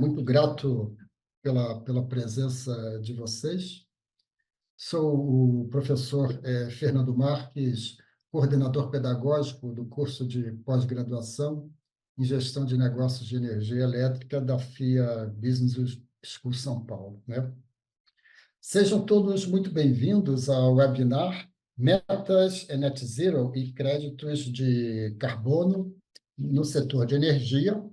Muito grato pela presença de vocês. Sou o professor Fernando Marques, coordenador pedagógico do curso de pós-graduação em Gestão de Negócios de Energia Elétrica da FIA Business School São Paulo, né? Sejam todos muito bem-vindos ao webinar Metas Net Zero e Créditos de Carbono no setor de energia.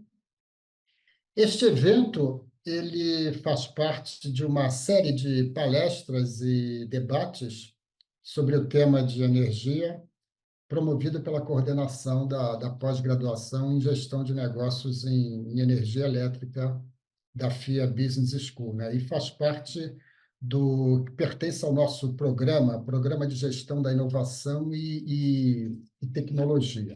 Este evento ele faz parte de uma série de palestras e debates sobre o tema de energia, promovido pela coordenação da pós-graduação em Gestão de Negócios em Energia Elétrica da FIA Business School, né? E faz parte pertence ao nosso Programa de Gestão da Inovação e Tecnologia.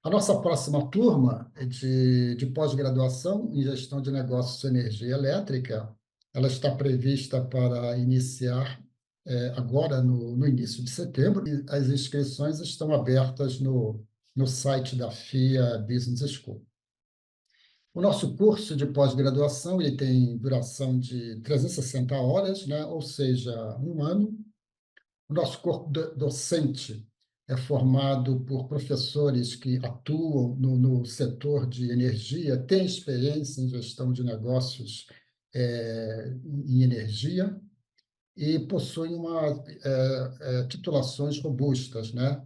A nossa próxima turma de pós-graduação em Gestão de Negócios de Energia Elétrica, ela está prevista para iniciar agora no início de setembro, e as inscrições estão abertas no site da FIA Business School. O nosso curso de pós-graduação ele tem duração de 360 horas, né? Ou seja, um ano. O nosso corpo docente é formado por professores que atuam no setor de energia, têm experiência em gestão de negócios em energia e possuem titulações robustas, né?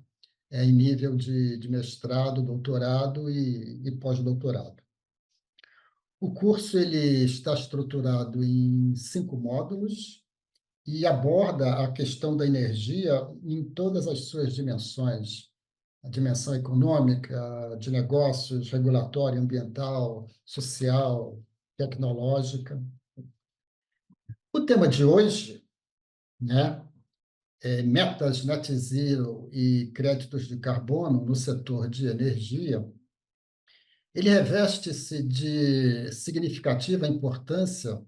Em nível de mestrado, doutorado e pós-doutorado. O curso ele está estruturado em 5 módulos e aborda a questão da energia em todas as suas dimensões: a dimensão econômica, de negócios, regulatória, ambiental, social, tecnológica. O tema de hoje, né, metas net zero e créditos de carbono no setor de energia, ele reveste-se de significativa importância,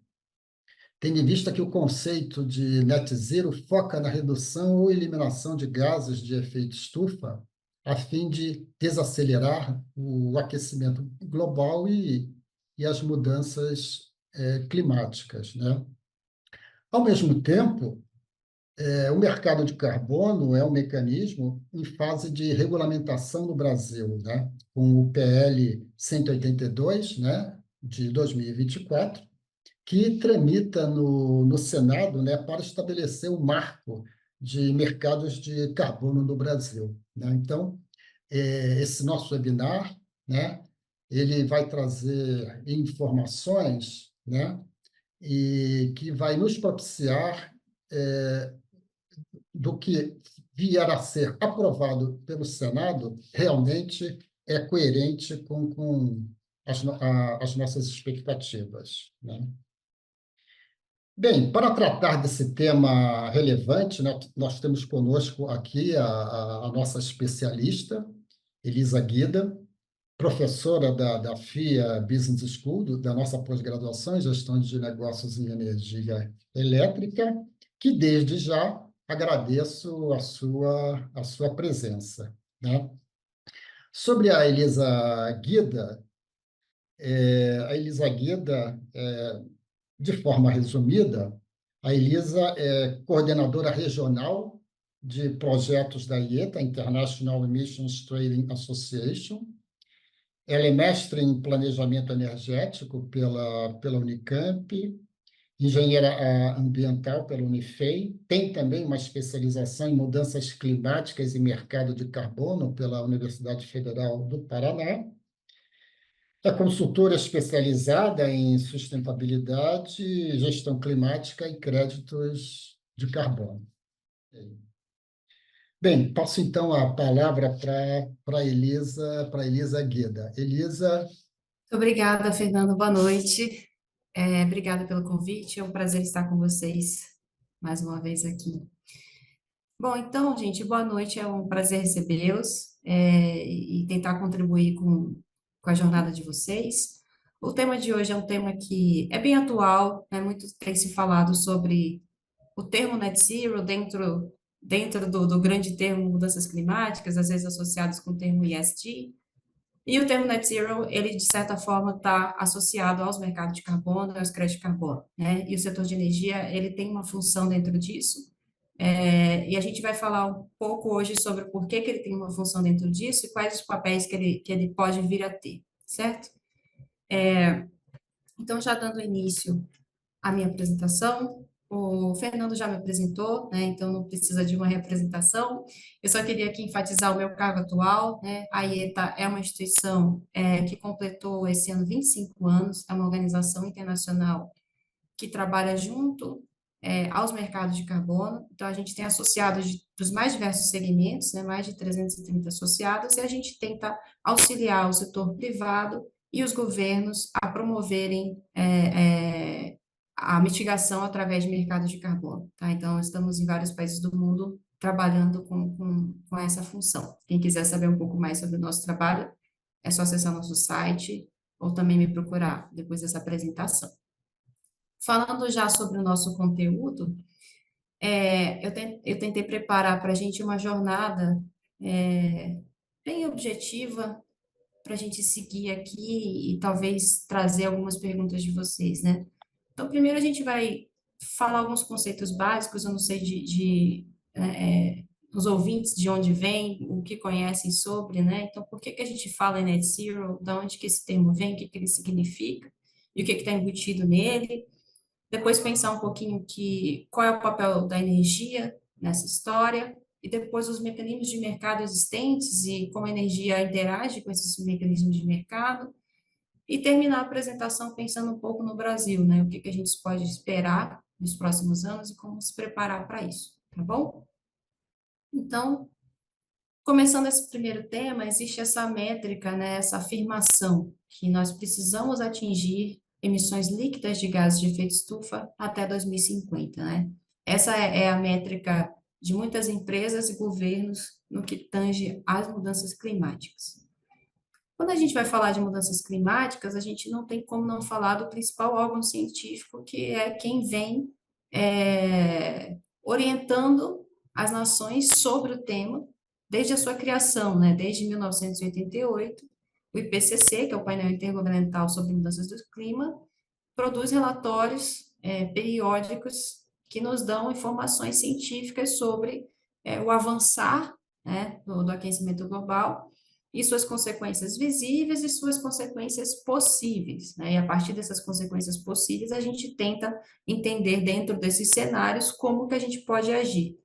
tendo em vista que o conceito de net zero foca na redução ou eliminação de gases de efeito estufa, a fim de desacelerar o aquecimento global e as mudanças climáticas, né? Ao mesmo tempo, o mercado de carbono é um mecanismo em fase de regulamentação no Brasil, né? Com o PL 182, né, de 2024, que tramita no Senado, né, para estabelecer o marco de mercados de carbono no Brasil, né? Então, esse nosso webinar, né, ele vai trazer informações, né, e que vai nos propiciar do que vier a ser aprovado pelo Senado realmente é coerente com as nossas expectativas, né? Bem, para tratar desse tema relevante, né, nós temos conosco aqui a nossa especialista, Elisa Guida, professora da FIA Business School, da nossa pós-graduação em Gestão de Negócios em Energia Elétrica, que desde já agradeço a sua presença, né? Sobre a Elisa Guida, de forma resumida, a Elisa é coordenadora regional de projetos da IETA, International Emissions Trading Association. Ela é mestre em planejamento energético pela Unicamp, engenheira ambiental pela Unifei, tem também uma especialização em mudanças climáticas e mercado de carbono pela Universidade Federal do Paraná. É consultora especializada em sustentabilidade, gestão climática e créditos de carbono. Bem, passo então a palavra para Elisa Guida. Elisa. Obrigada, Fernando. Boa noite. Obrigada pelo convite. É um prazer estar com vocês mais uma vez aqui. Bom, então, gente, boa noite. É um prazer recebê-los e tentar contribuir com a jornada de vocês. O tema de hoje é um tema que é bem atual, né? Muito tem se falado sobre o termo net zero dentro do grande termo mudanças climáticas, às vezes associados com o termo ESG. E o termo net zero, ele, de certa forma, está associado aos mercados de carbono, aos créditos de carbono, né? E o setor de energia, ele tem uma função dentro disso. E a gente vai falar um pouco hoje sobre por que que ele tem uma função dentro disso e quais os papéis que ele pode vir a ter, certo? Então, já dando início à minha apresentação, o Fernando já me apresentou, né? Então não precisa de uma reapresentação. Eu só queria aqui enfatizar o meu cargo atual, né? A IETA é uma instituição que completou esse ano 25 anos, é uma organização internacional que trabalha junto aos mercados de carbono. Então, a gente tem associados dos mais diversos segmentos, né, mais de 330 associados, e a gente tenta auxiliar o setor privado e os governos a promoverem a mitigação através de mercados de carbono. Tá? Então, estamos em vários países do mundo trabalhando com essa função. Quem quiser saber um pouco mais sobre o nosso trabalho, é só acessar nosso site ou também me procurar depois dessa apresentação. Falando já sobre o nosso conteúdo, eu tentei preparar para a gente uma jornada bem objetiva para a gente seguir aqui e talvez trazer algumas perguntas de vocês, né? Então, primeiro a gente vai falar alguns conceitos básicos, eu não sei os ouvintes de onde vêm, o que conhecem sobre, né? Então, por que que a gente fala em net zero, de onde que esse termo vem, o que que ele significa e o que que está embutido nele. Depois pensar um pouquinho qual é o papel da energia nessa história, e depois os mecanismos de mercado existentes e como a energia interage com esses mecanismos de mercado, e terminar a apresentação pensando um pouco no Brasil, né? O que que a gente pode esperar nos próximos anos e como se preparar para isso, tá bom? Então, começando esse primeiro tema, existe essa métrica, né, essa afirmação que nós precisamos atingir emissões líquidas de gases de efeito estufa até 2050, né? Essa é a métrica de muitas empresas e governos no que tange às mudanças climáticas. Quando a gente vai falar de mudanças climáticas, a gente não tem como não falar do principal órgão científico, que é quem vem orientando as nações sobre o tema desde a sua criação, né? Desde 1988, o IPCC, que é o painel intergovernamental sobre mudanças do clima, produz relatórios periódicos que nos dão informações científicas sobre o avançar, né, do aquecimento global e suas consequências visíveis e suas consequências possíveis, né? E a partir dessas consequências possíveis, a gente tenta entender dentro desses cenários como que a gente pode agir.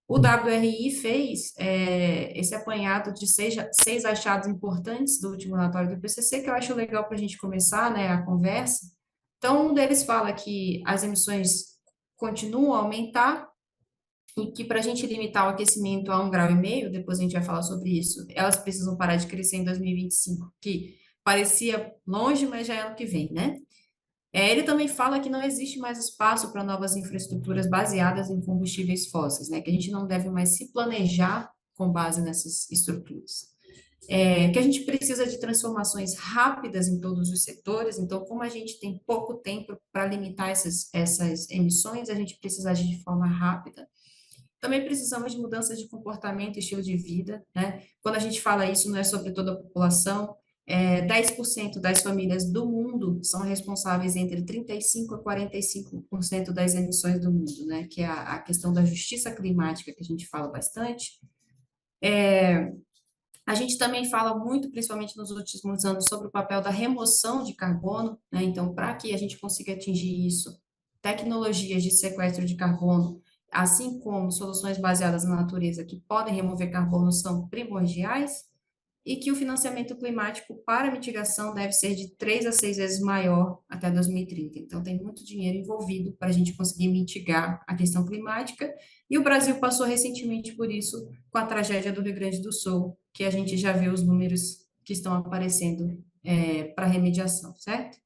O WRI fez esse apanhado de seis achados importantes do último relatório do IPCC, que eu acho legal para a gente começar, né, a conversa. Então, um deles fala que as emissões continuam a aumentar e que para a gente limitar o aquecimento a 1,5 graus, depois a gente vai falar sobre isso, elas precisam parar de crescer em 2025, que parecia longe, mas já é ano que vem, né? Ele também fala que não existe mais espaço para novas infraestruturas baseadas em combustíveis fósseis, né? Que a gente não deve mais se planejar com base nessas estruturas. Que a gente precisa de transformações rápidas em todos os setores, então, como a gente tem pouco tempo para limitar essas emissões, a gente precisa agir de forma rápida. Também precisamos de mudanças de comportamento e estilo de vida, né? Quando a gente fala isso, não é sobre toda a população, 10% das famílias do mundo são responsáveis entre 35% a 45% das emissões do mundo, né? Que é a questão da justiça climática, que a gente fala bastante. A gente também fala muito, principalmente nos últimos anos, sobre o papel da remoção de carbono, né? Então, para que a gente consiga atingir isso, tecnologias de sequestro de carbono, assim como soluções baseadas na natureza que podem remover carbono, são primordiais, e que o financiamento climático para mitigação deve ser de 3 a 6 vezes maior até 2030. Então, tem muito dinheiro envolvido para a gente conseguir mitigar a questão climática, e o Brasil passou recentemente por isso com a tragédia do Rio Grande do Sul, que a gente já vê os números que estão aparecendo para remediação, certo?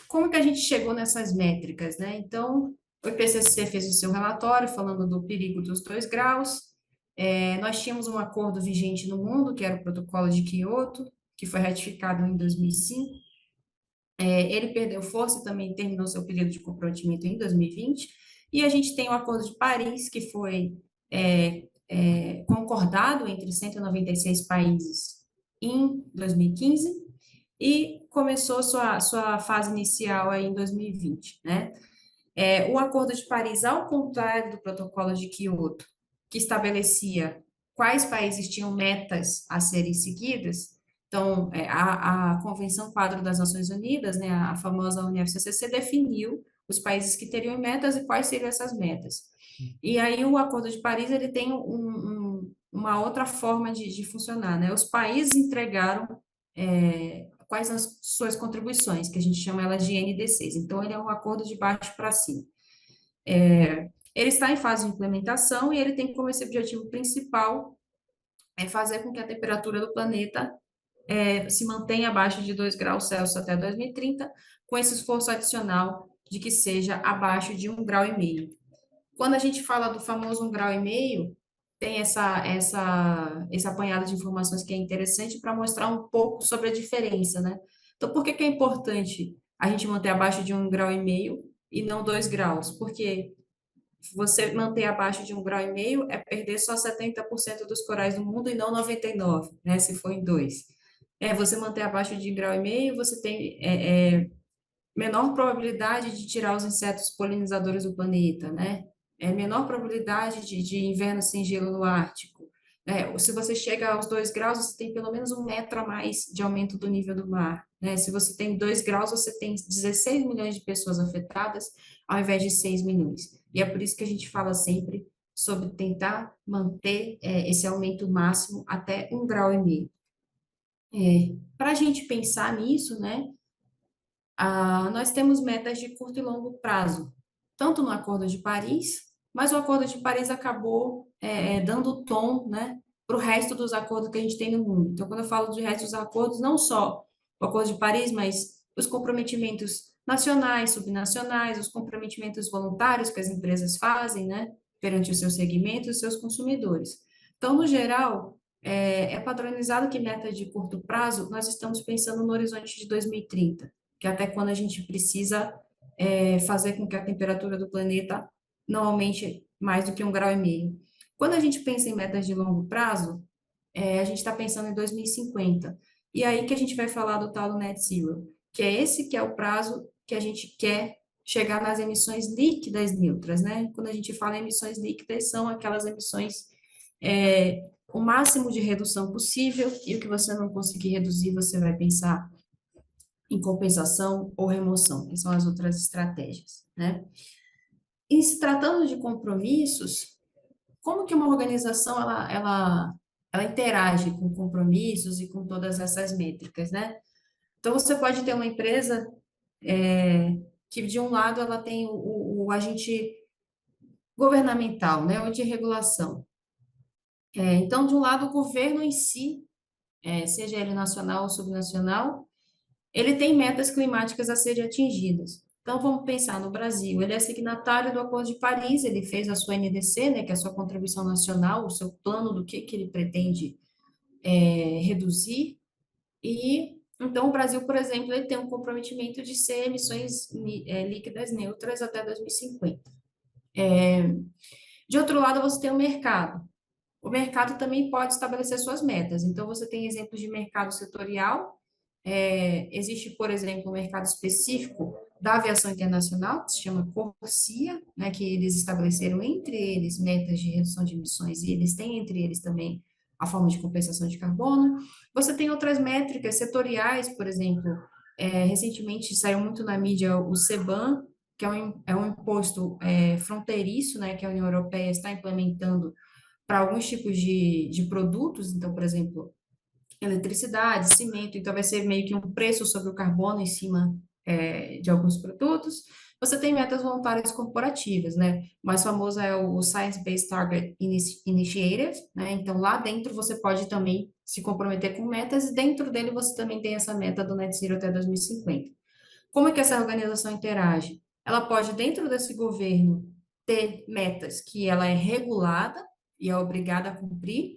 Como que a gente chegou nessas métricas, né? Então, o IPCC fez o seu relatório falando do perigo dos 2 graus. Nós tínhamos um acordo vigente no mundo, que era o Protocolo de Quioto, que foi ratificado em 2005. Ele perdeu força e também terminou seu período de comprometimento em 2020. E a gente tem o Acordo de Paris, que foi concordado entre 196 países em 2015 e começou sua fase inicial aí em 2020, né? O Acordo de Paris, ao contrário do Protocolo de Quioto, que estabelecia quais países tinham metas a serem seguidas, então, a Convenção Quadro das Nações Unidas, né, a famosa UNFCCC, definiu os países que teriam metas e quais seriam essas metas. E aí o Acordo de Paris, ele tem uma outra forma de funcionar, né? Os países entregaram quais as suas contribuições, que a gente chama elas de NDCs. Então, ele é um acordo de baixo para cima. Ele está em fase de implementação e ele tem como esse objetivo principal fazer com que a temperatura do planeta se mantenha abaixo de 2 graus Celsius até 2030, com esse esforço adicional de que seja abaixo de 1,5 graus. Quando a gente fala do famoso 1,5 graus, tem esse apanhado de informações que é interessante para mostrar um pouco sobre a diferença, né? Então, por que é importante a gente manter abaixo de 1,5 graus e não 2 graus? Porque você manter abaixo de 1,5 graus é perder só 70% dos corais do mundo e não 99%, né? Se for em 2. Você manter abaixo de 1,5 graus, você tem menor probabilidade de tirar os insetos polinizadores do planeta, né? Menor probabilidade de inverno sem gelo no Ártico. Se você chega aos 2 graus, você tem pelo menos 1 metro a mais de aumento do nível do mar, né? Se você tem 2 graus, você tem 16 milhões de pessoas afetadas, ao invés de 6 milhões. E é por isso que a gente fala sempre sobre tentar manter esse aumento máximo até 1,5 graus. Para a gente pensar nisso, né? Nós temos metas de curto e longo prazo, tanto no Acordo de Paris, mas o Acordo de Paris acabou dando tom, né, para o resto dos acordos que a gente tem no mundo. Então, quando eu falo de resto dos acordos, não só o Acordo de Paris, mas os comprometimentos nacionais, subnacionais, os comprometimentos voluntários que as empresas fazem, né, perante os seus segmentos e os seus consumidores. Então, no geral, é padronizado que meta de curto prazo, nós estamos pensando no horizonte de 2030, que é até quando a gente precisa fazer com que a temperatura do planeta não aumente mais do que 1,5 graus. Quando a gente pensa em metas de longo prazo, a gente está pensando em 2050. E aí que a gente vai falar do tal do Net Zero, que é esse que é o prazo que a gente quer chegar nas emissões líquidas neutras, né? Quando a gente fala em emissões líquidas, são aquelas emissões o máximo de redução possível, e o que você não conseguir reduzir, você vai pensar em compensação ou remoção, que são as outras estratégias, né? E se tratando de compromissos, como que uma organização ela interage com compromissos e com todas essas métricas, né? Então, você pode ter uma empresa que, de um lado, ela tem o agente governamental, né, ou de regulação. Então, de um lado, o governo em si, seja ele nacional ou subnacional, ele tem metas climáticas a serem atingidas. Então, vamos pensar no Brasil. Ele é signatário do Acordo de Paris, ele fez a sua NDC, né, que é a sua contribuição nacional, o seu plano do que ele pretende reduzir. E, então, o Brasil, por exemplo, ele tem um comprometimento de ser emissões líquidas neutras até 2050. De outro lado, você tem o mercado. O mercado também pode estabelecer suas metas. Então, você tem exemplos de mercado setorial. Existe, por exemplo, um mercado específico da aviação internacional, que se chama CORSIA, né, que eles estabeleceram entre eles metas de redução de emissões, e eles têm entre eles também a forma de compensação de carbono. Você tem outras métricas setoriais, por exemplo, recentemente saiu muito na mídia o CBAM, que é um imposto fronteiriço, né, que a União Europeia está implementando para alguns tipos de produtos. Então, por exemplo, eletricidade, cimento, então vai ser meio que um preço sobre o carbono em cima de alguns produtos. Você tem metas voluntárias corporativas, né? O mais famoso é o Science Based Target Initiative, né? Então, lá dentro você pode também se comprometer com metas, e dentro dele você também tem essa meta do Net Zero até 2050. Como é que essa organização interage? Ela pode, dentro desse governo, ter metas que ela é regulada e é obrigada a cumprir,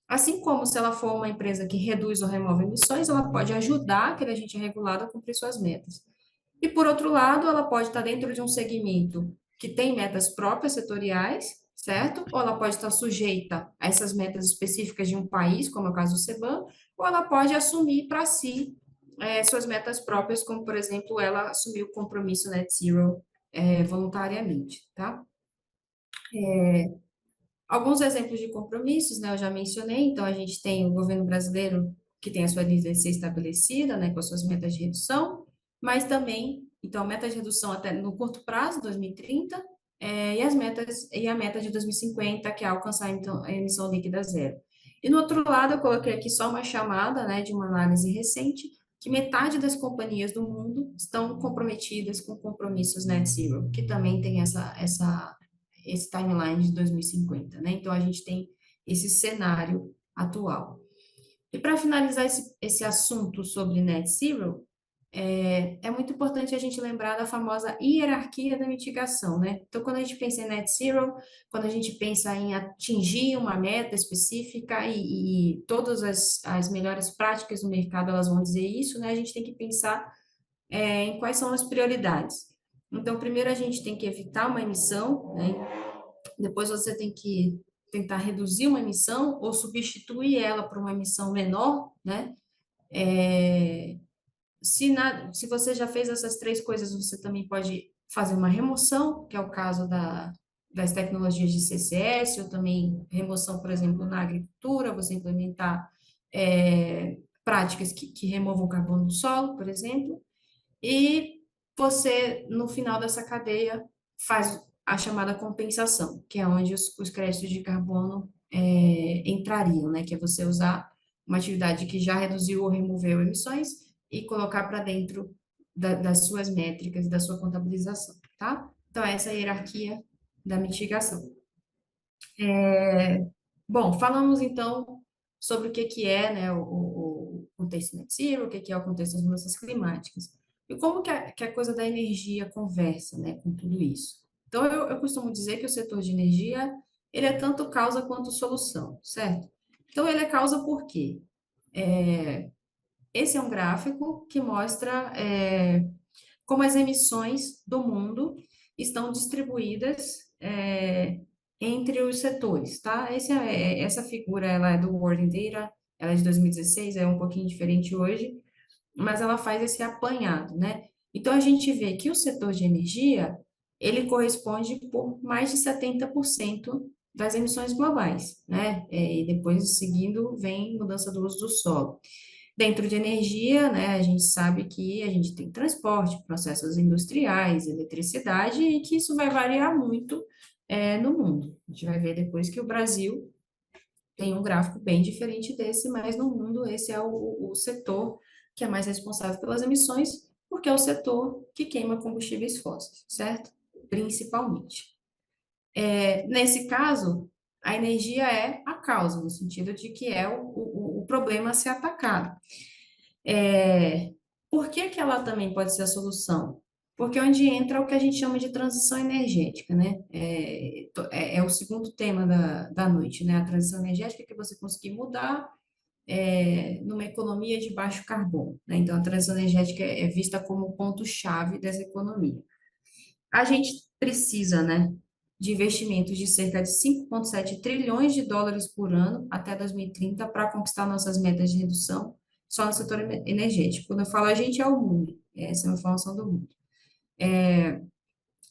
assim como se ela for uma empresa que reduz ou remove emissões, ela pode ajudar aquele agente regulado a cumprir suas metas. E, por outro lado, ela pode estar dentro de um segmento que tem metas próprias setoriais, certo? Ou ela pode estar sujeita a essas metas específicas de um país, como é o caso do CBAM, ou ela pode assumir para si suas metas próprias, como, por exemplo, ela assumir o compromisso net zero voluntariamente, tá? Alguns exemplos de compromissos, né, eu já mencionei, então a gente tem o governo brasileiro que tem a sua liderança estabelecida, né, com as suas metas de redução, mas também, então, metas de redução até no curto prazo, 2030, e a meta de 2050, que é alcançar, então, a emissão líquida zero. E no outro lado, eu coloquei aqui só uma chamada, né, de uma análise recente, que metade das companhias do mundo estão comprometidas com compromissos net zero, que também tem esse timeline de 2050, né? Então, a gente tem esse cenário atual. E para finalizar esse assunto sobre net zero, é muito importante a gente lembrar da famosa hierarquia da mitigação, né? Então, quando a gente pensa em net zero, quando a gente pensa em atingir uma meta específica e todas as melhores práticas do mercado, elas vão dizer isso, né? A gente tem que pensar em quais são as prioridades. Então, primeiro a gente tem que evitar uma emissão, né? Depois você tem que tentar reduzir uma emissão ou substituir ela por uma emissão menor, né? Se você já fez essas três coisas, você também pode fazer uma remoção, que é o caso das tecnologias de CCS, ou também remoção, por exemplo, na agricultura, você implementar práticas que removam o carbono do solo, por exemplo. E você, no final dessa cadeia, faz a chamada compensação, que é onde os créditos de carbono entrariam, né? Que é você usar uma atividade que já reduziu ou removeu emissões e colocar para dentro das suas métricas, da sua contabilização, tá? Então, essa é a hierarquia da mitigação. Bom, falamos então sobre o que que é, né, o contexto net zero, o que que é o contexto das mudanças climáticas, e como que a coisa da energia conversa, né, com tudo isso. Então, eu costumo dizer que o setor de energia, ele é tanto causa quanto solução, certo? Então, ele é causa por quê? Esse é um gráfico que mostra como as emissões do mundo estão distribuídas entre os setores, tá? Essa figura, ela é do World in Data, ela é de 2016, é um pouquinho diferente hoje, mas ela faz esse apanhado, né? Então, a gente vê que o setor de energia, ele corresponde por mais de 70% das emissões globais, né? E depois, seguindo, vem mudança do uso do solo. Dentro de energia, né, a gente sabe que a gente tem transporte, processos industriais, eletricidade, e que isso vai variar muito no mundo. A gente vai ver depois que o Brasil tem um gráfico bem diferente desse, mas no mundo esse é o setor que é mais responsável pelas emissões, porque é o setor que queima combustíveis fósseis, certo? Principalmente. Nesse caso, a energia é a causa, no sentido de que é o problema a ser atacado. Por que que ela também pode ser a solução? Porque é onde entra o que a gente chama de transição energética, né? É o segundo tema da noite, né? A transição energética que você conseguir mudar numa economia de baixo carbono, né? Então, a transição energética é vista como o ponto-chave dessa economia. A gente precisa, né, de investimentos de cerca de 5,7 trilhões de dólares por ano até 2030 para conquistar nossas metas de redução só no setor energético. Quando eu falo a gente, é o mundo. Essa é uma informação do mundo.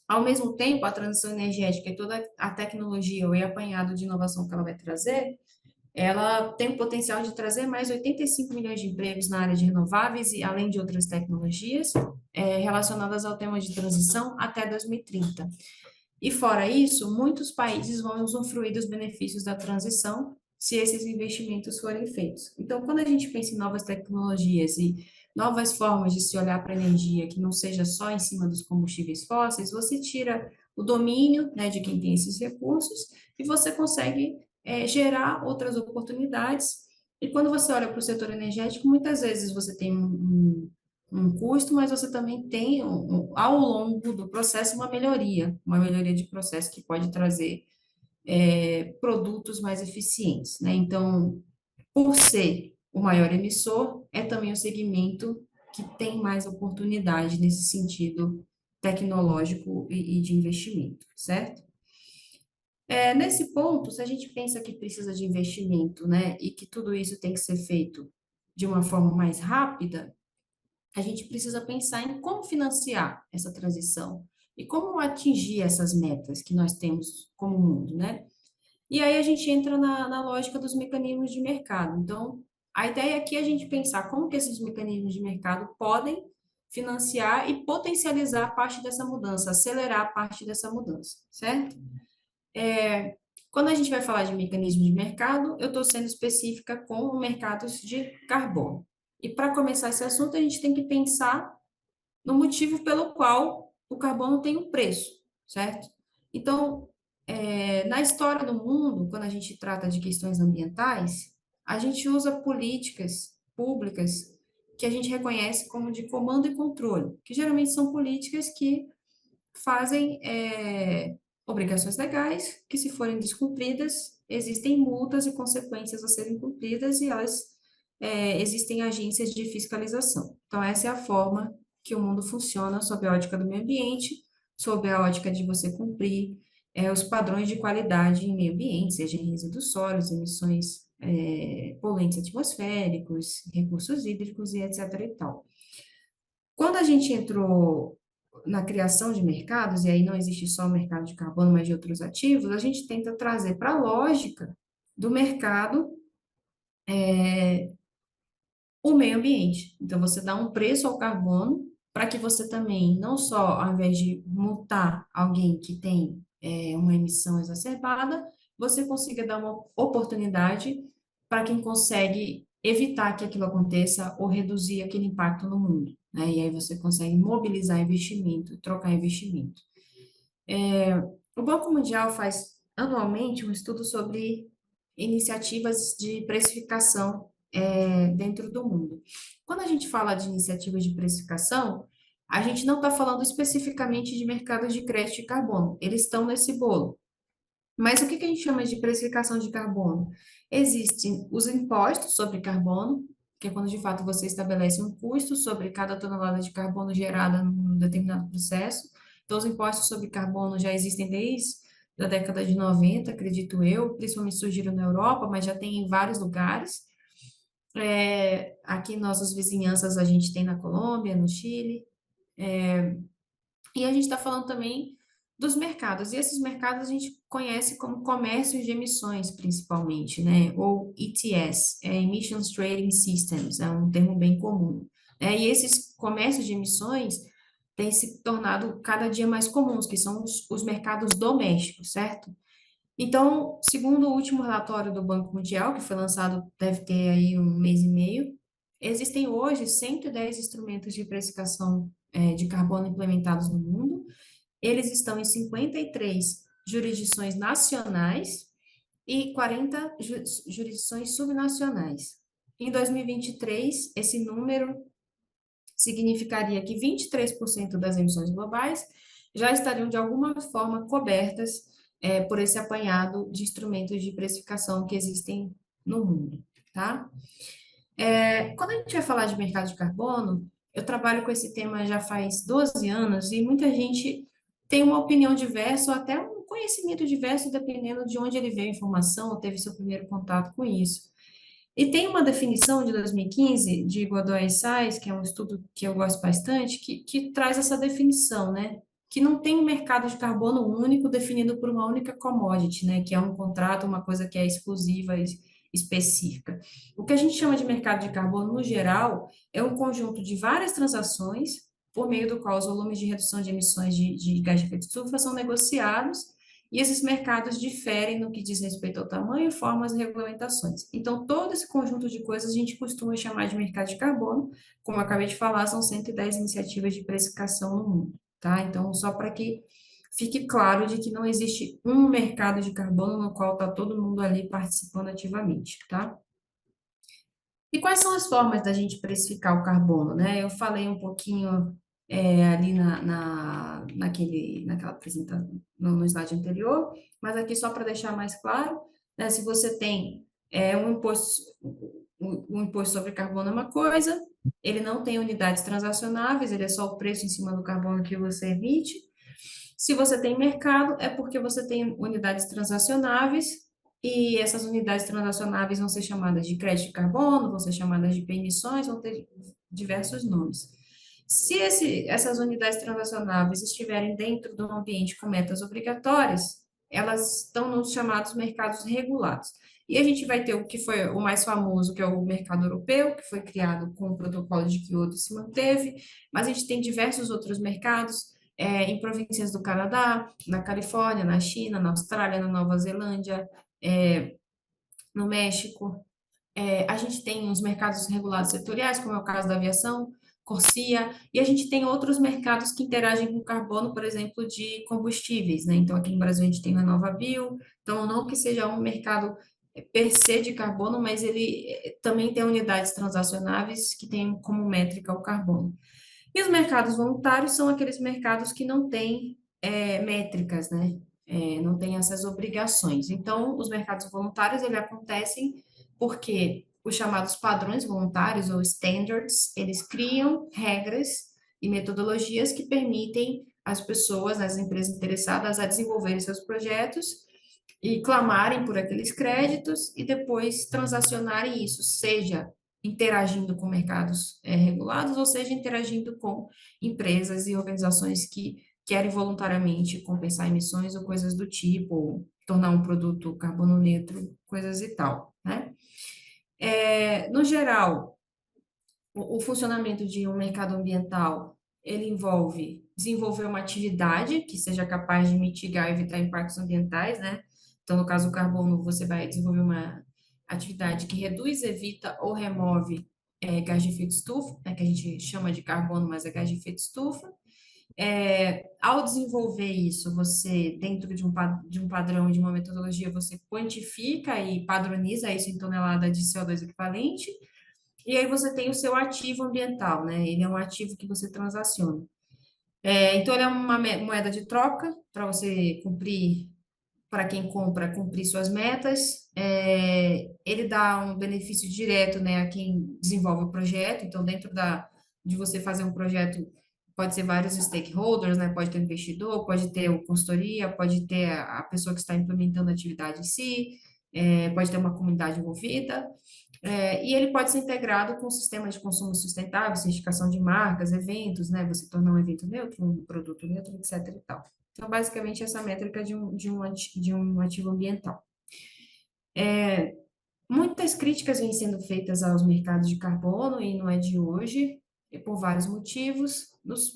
Ao mesmo tempo, a transição energética e toda a tecnologia e apanhado de inovação que ela vai trazer, ela tem o potencial de trazer mais 85 milhões de empregos na área de renováveis e além de outras tecnologias relacionadas ao tema de transição até 2030. E fora isso, muitos países vão usufruir dos benefícios da transição se esses investimentos forem feitos. Então, quando a gente pensa em novas tecnologias e novas formas de se olhar para a energia, que não seja só em cima dos combustíveis fósseis, você tira o domínio, né, de quem tem esses recursos e você consegue gerar outras oportunidades. E quando você olha para o setor energético, muitas vezes você tem um custo, mas você também tem, ao longo do processo, uma melhoria de processo que pode trazer produtos mais eficientes, né? Então, por ser o maior emissor, é também o segmento que tem mais oportunidade nesse sentido tecnológico e de investimento, certo? Nesse ponto, se a gente pensa que precisa de investimento, né, e que tudo isso tem que ser feito de uma forma mais rápida, a gente precisa pensar em como financiar essa transição e como atingir essas metas que nós temos como mundo, né? E aí a gente entra na lógica dos mecanismos de mercado. Então, a ideia aqui é a gente pensar como que esses mecanismos de mercado podem financiar e potencializar parte dessa mudança, acelerar parte dessa mudança, certo? Quando a gente vai falar de mecanismo de mercado, eu estou sendo específica com mercados de carbono. E para começar esse assunto, a gente tem que pensar no motivo pelo qual o carbono tem um preço, certo? Então, na história do mundo, quando a gente trata de questões ambientais, a gente usa políticas públicas que a gente reconhece como de comando e controle, que geralmente são políticas que fazem obrigações legais, que se forem descumpridas, existem multas e consequências a serem cumpridas e elas existem agências de fiscalização. Então, essa é a forma que o mundo funciona sob a ótica do meio ambiente, sob a ótica de você cumprir os padrões de qualidade em meio ambiente, seja em resíduos sólidos, emissões poluentes atmosféricos, recursos hídricos e etc. e tal. Quando a gente entrou na criação de mercados, e aí não existe só o mercado de carbono, mas de outros ativos, a gente tenta trazer para a lógica do mercado o meio ambiente. Então, você dá um preço ao carbono para que você também, não só ao invés de multar alguém que tem uma emissão exacerbada, você consiga dar uma oportunidade para quem consegue evitar que aquilo aconteça ou reduzir aquele impacto no mundo, né? E aí você consegue mobilizar investimento, trocar investimento. O Banco Mundial faz anualmente um estudo sobre iniciativas de precificação dentro do mundo. Quando a gente fala de iniciativas de precificação, a gente não está falando especificamente de mercados de crédito de carbono, eles estão nesse bolo. Mas o que que a gente chama de precificação de carbono? Existem os impostos sobre carbono, que é quando de fato você estabelece um custo sobre cada tonelada de carbono gerada num determinado processo. Então, os impostos sobre carbono já existem desde a década de 90, acredito eu, principalmente surgiram na Europa, mas já tem em vários lugares. Aqui em nossas vizinhanças a gente tem na Colômbia, no Chile, e a gente está falando também dos mercados. E esses mercados a gente conhece como comércio de emissões, principalmente, né? Ou ETS, Emissions Trading Systems, é um termo bem comum. E esses comércios de emissões têm se tornado cada dia mais comuns, que são os mercados domésticos, certo? Então, segundo o último relatório do Banco Mundial, que foi lançado, deve ter aí um mês e meio, existem hoje 110 instrumentos de precificação de carbono implementados no mundo. Eles estão em 53 jurisdições nacionais e 40 jurisdições subnacionais. Em 2023, esse número significaria que 23% das emissões globais já estariam de alguma forma cobertas por esse apanhado de instrumentos de precificação que existem no mundo, tá? Quando a gente vai falar de mercado de carbono, eu trabalho com esse tema já faz 12 anos e muita gente tem uma opinião diversa ou até um conhecimento diverso, dependendo de onde ele veio a informação ou teve seu primeiro contato com isso. E tem uma definição de 2015 de Godoy e Sais, que é um estudo que eu gosto bastante, que traz essa definição, né? Que não tem um mercado de carbono único definido por uma única commodity, né? Que é um contrato, uma coisa que é exclusiva, específica. O que a gente chama de mercado de carbono, no geral, é um conjunto de várias transações por meio do qual os volumes de redução de emissões de gás de efeito estufa são negociados e esses mercados diferem no que diz respeito ao tamanho, formas e regulamentações. Então, todo esse conjunto de coisas a gente costuma chamar de mercado de carbono. Como eu acabei de falar, são 110 iniciativas de precificação no mundo, tá? Então, só para que fique claro de que não existe um mercado de carbono no qual está todo mundo ali participando ativamente, tá? E quais são as formas da gente precificar o carbono, né? Eu falei um pouquinho ali naquela apresentação, no slide anterior, mas aqui só para deixar mais claro, né? Se você tem um imposto sobre carbono é uma coisa, ele não tem unidades transacionáveis, ele é só o preço em cima do carbono que você emite, Se você tem mercado, é porque você tem unidades transacionáveis, e essas unidades transacionáveis vão ser chamadas de crédito de carbono, vão ser chamadas de emissões, vão ter diversos nomes. Se essas unidades transacionáveis estiverem dentro de um ambiente com metas obrigatórias, elas estão nos chamados mercados regulados. E a gente vai ter o que foi o mais famoso, que é o mercado europeu, que foi criado com o protocolo de Kyoto e se manteve, mas a gente tem diversos outros mercados, em províncias do Canadá, na Califórnia, na China, na Austrália, na Nova Zelândia, é, no México. A gente tem os mercados regulados setoriais, como é o caso da aviação, Corsia, e a gente tem outros mercados que interagem com carbono, por exemplo, de combustíveis, né? Então, aqui no Brasil a gente tem a Nova Bio, então não que seja um mercado per se de carbono, mas ele também tem unidades transacionáveis que têm como métrica o carbono. E os mercados voluntários são aqueles mercados que não têm métricas, né? Não têm essas obrigações. Então, os mercados voluntários, eles acontecem porque os chamados padrões voluntários, ou standards, eles criam regras e metodologias que permitem às pessoas, às empresas interessadas, a desenvolverem seus projetos e clamarem por aqueles créditos e depois transacionarem isso, seja interagindo com mercados regulados, ou seja, interagindo com empresas e organizações que querem voluntariamente compensar emissões ou coisas do tipo, ou tornar um produto carbono neutro, coisas e tal, né? No geral, o funcionamento de um mercado ambiental, ele envolve desenvolver uma atividade que seja capaz de mitigar e evitar impactos ambientais, né? Então, no caso do carbono, você vai desenvolver uma atividade que reduz, evita ou remove gás de efeito estufa, né, que a gente chama de carbono, mas é gás de efeito estufa. Ao desenvolver isso, você, dentro de um padrão, de uma metodologia, você quantifica e padroniza isso em tonelada de CO2 equivalente, e aí você tem o seu ativo ambiental, né? Ele é um ativo que você transaciona. Então, ele é uma moeda de troca para você cumprir, para quem compra, cumprir suas metas. Ele dá um benefício direto, né, a quem desenvolve o projeto. Então, de você fazer um projeto, pode ser vários stakeholders, né? Pode ter um investidor, pode ter o consultoria, pode ter a pessoa que está implementando a atividade em si, pode ter uma comunidade envolvida. E ele pode ser integrado com sistemas de consumo sustentável, certificação de marcas, eventos, né? Você tornar um evento neutro, um produto neutro, etc. e tal. Então, basicamente, essa métrica de um ativo ambiental. Muitas críticas vêm sendo feitas aos mercados de carbono, e não é de hoje, e por vários motivos,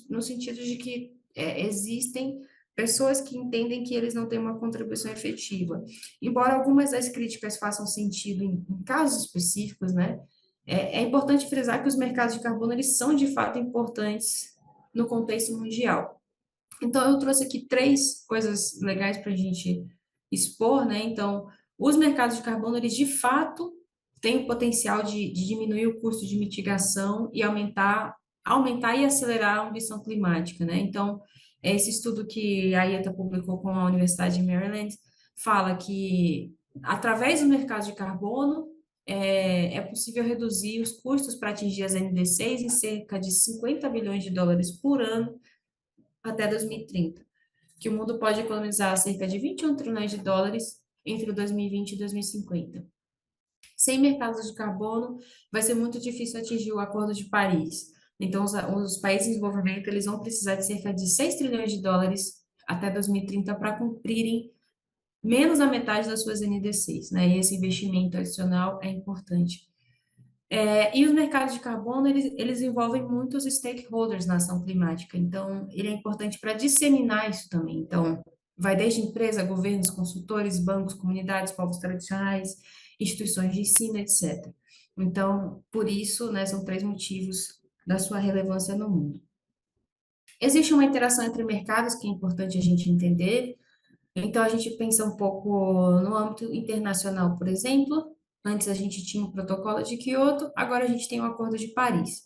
no sentido de que existem pessoas que entendem que eles não têm uma contribuição efetiva. Embora algumas das críticas façam sentido em casos específicos, né, é importante frisar que os mercados de carbono, eles são de fato importantes no contexto mundial. Então, eu trouxe aqui três coisas legais para a gente expor, né? Então, os mercados de carbono, eles de fato têm o potencial de diminuir o custo de mitigação e aumentar e acelerar a ambição climática, né? Então, esse estudo que a IETA publicou com a Universidade de Maryland fala que, através do mercado de carbono, é possível reduzir os custos para atingir as NDCs em cerca de 50 bilhões de dólares por ano até 2030, que o mundo pode economizar cerca de 21 trilhões de dólares entre 2020 e 2050. Sem mercados de carbono, vai ser muito difícil atingir o Acordo de Paris. Então, os países em desenvolvimento, eles vão precisar de cerca de 6 trilhões de dólares até 2030 para cumprirem menos da metade das suas NDCs, né? E esse investimento adicional é importante. E os mercados de carbono, eles envolvem muitos stakeholders na ação climática, então, ele é importante para disseminar isso também. Então, vai desde empresa, governos, consultores, bancos, comunidades, povos tradicionais, instituições de ensino, etc. Então, por isso, né, são três motivos da sua relevância no mundo. Existe uma interação entre mercados que é importante a gente entender. Então, a gente pensa um pouco no âmbito internacional, por exemplo. Antes a gente tinha o protocolo de Kyoto, agora a gente tem o Acordo de Paris.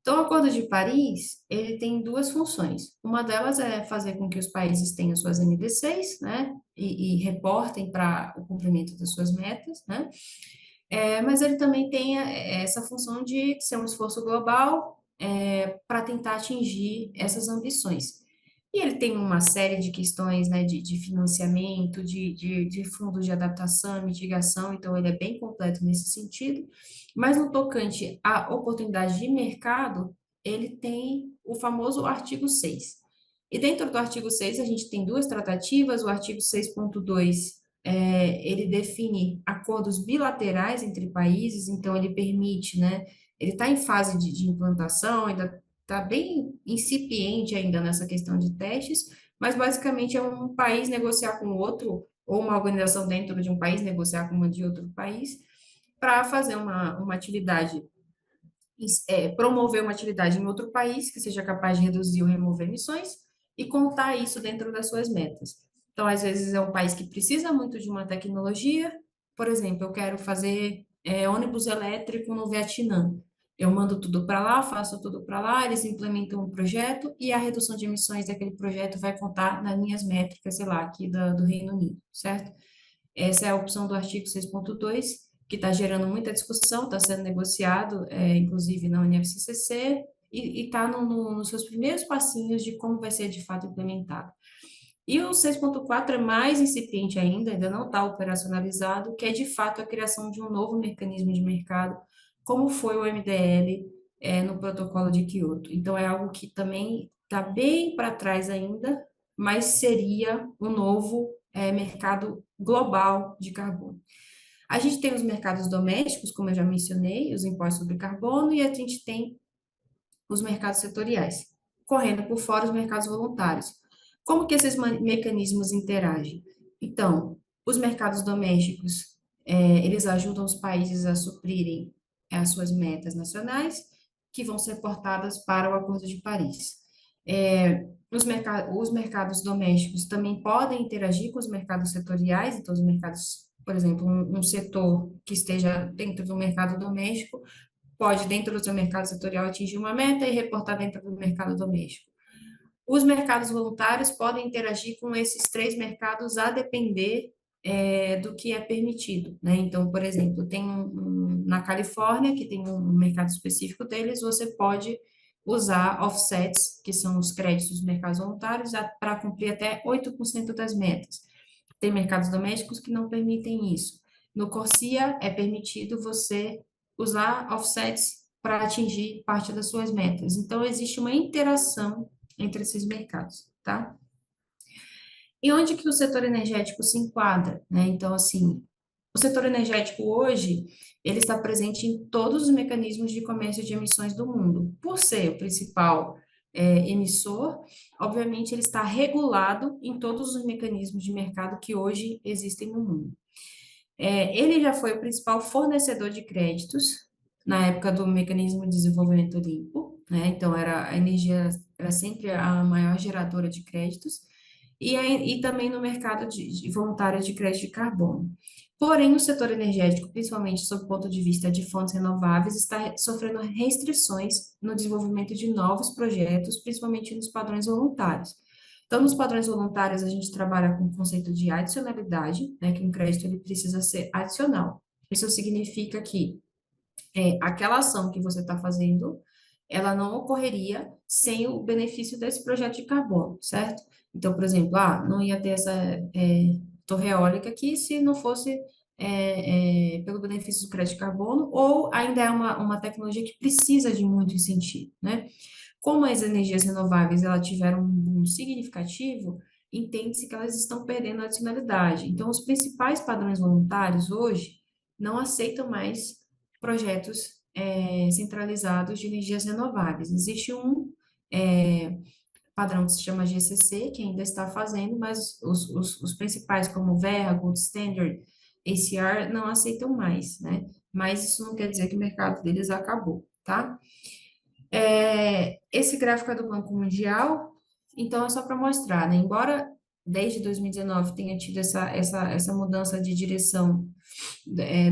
Então, o Acordo de Paris, ele tem duas funções. Uma delas é fazer com que os países tenham suas NDCs, né, e reportem para o cumprimento das suas metas, né. Mas ele também tem essa função de ser um esforço global para tentar atingir essas ambições. E ele tem uma série de questões, né, de financiamento, de fundos de adaptação, mitigação, então ele é bem completo nesse sentido. Mas no tocante à oportunidade de mercado, ele tem o famoso artigo 6. E dentro do artigo 6 a gente tem duas tratativas, o artigo 6.2 ele define acordos bilaterais entre países, então ele permite, né, ele está em fase de implantação, ainda está bem incipiente ainda nessa questão de testes, mas basicamente é um país negociar com o outro, ou uma organização dentro de um país negociar com uma de outro país, para fazer uma atividade, promover uma atividade em outro país que seja capaz de reduzir ou remover emissões e contar isso dentro das suas metas. Então, às vezes, é um país que precisa muito de uma tecnologia, por exemplo, eu quero fazer ônibus elétrico no Vietnã. Eu mando tudo para lá, faço tudo para lá, eles implementam um projeto e a redução de emissões daquele projeto vai contar nas minhas métricas, sei lá, aqui do Reino Unido, certo? Essa é a opção do artigo 6.2, que está gerando muita discussão, está sendo negociado, inclusive na UniFCCC, e está nos seus primeiros passinhos de como vai ser de fato implementado. E o 6.4 é mais incipiente ainda não está operacionalizado, que é de fato a criação de um novo mecanismo de mercado, como foi o MDL no protocolo de Kyoto. Então, é algo que também está bem para trás ainda, mas seria o novo mercado global de carbono. A gente tem os mercados domésticos, como eu já mencionei, os impostos sobre carbono, e a gente tem os mercados setoriais, correndo por fora os mercados voluntários. Como que esses mecanismos interagem? Então, os mercados domésticos, eles ajudam os países a suprirem as suas metas nacionais, que vão ser portadas para o Acordo de Paris. Os mercados domésticos também podem interagir com os mercados setoriais, então os mercados, por exemplo, um setor que esteja dentro do mercado doméstico pode, dentro do seu mercado setorial, atingir uma meta e reportar dentro do mercado doméstico. Os mercados voluntários podem interagir com esses três mercados a depender do que é permitido, né? Então, por exemplo, tem na Califórnia, que tem um mercado específico deles, você pode usar offsets, que são os créditos dos mercados voluntários, para cumprir até 8% das metas. Tem mercados domésticos que não permitem isso. No Corsia, é permitido você usar offsets para atingir parte das suas metas. Então, existe uma interação entre esses mercados, tá? E onde que o setor energético se enquadra, né? Então, assim, o setor energético hoje, ele está presente em todos os mecanismos de comércio de emissões do mundo. Por ser o principal emissor, obviamente ele está regulado em todos os mecanismos de mercado que hoje existem no mundo. Ele já foi o principal fornecedor de créditos na época do mecanismo de desenvolvimento limpo, né? Então, a energia era sempre a maior geradora de créditos, e também no mercado de voluntário de crédito de carbono. Porém, o setor energético, principalmente sob o ponto de vista de fontes renováveis, está sofrendo restrições no desenvolvimento de novos projetos, principalmente nos padrões voluntários. Então, nos padrões voluntários, a gente trabalha com o conceito de adicionalidade, né, que um crédito ele precisa ser adicional. Isso significa que aquela ação que você está fazendo, ela não ocorreria sem o benefício desse projeto de carbono, certo? Então, por exemplo, não ia ter essa torre eólica aqui se não fosse pelo benefício do crédito de carbono, ou ainda é uma tecnologia que precisa de muito incentivo, né? Como as energias renováveis elas tiveram um boom significativo, entende-se que elas estão perdendo a adicionalidade. Então, os principais padrões voluntários hoje não aceitam mais projetos centralizados de energias renováveis. Existe um padrão que se chama GCC, que ainda está fazendo, mas os principais, como Verra, Gold Standard, ACR, não aceitam mais, né? Mas isso não quer dizer que o mercado deles acabou, tá? Esse gráfico é do Banco Mundial, então é só para mostrar, né? Embora desde 2019 tenha tido essa mudança de direção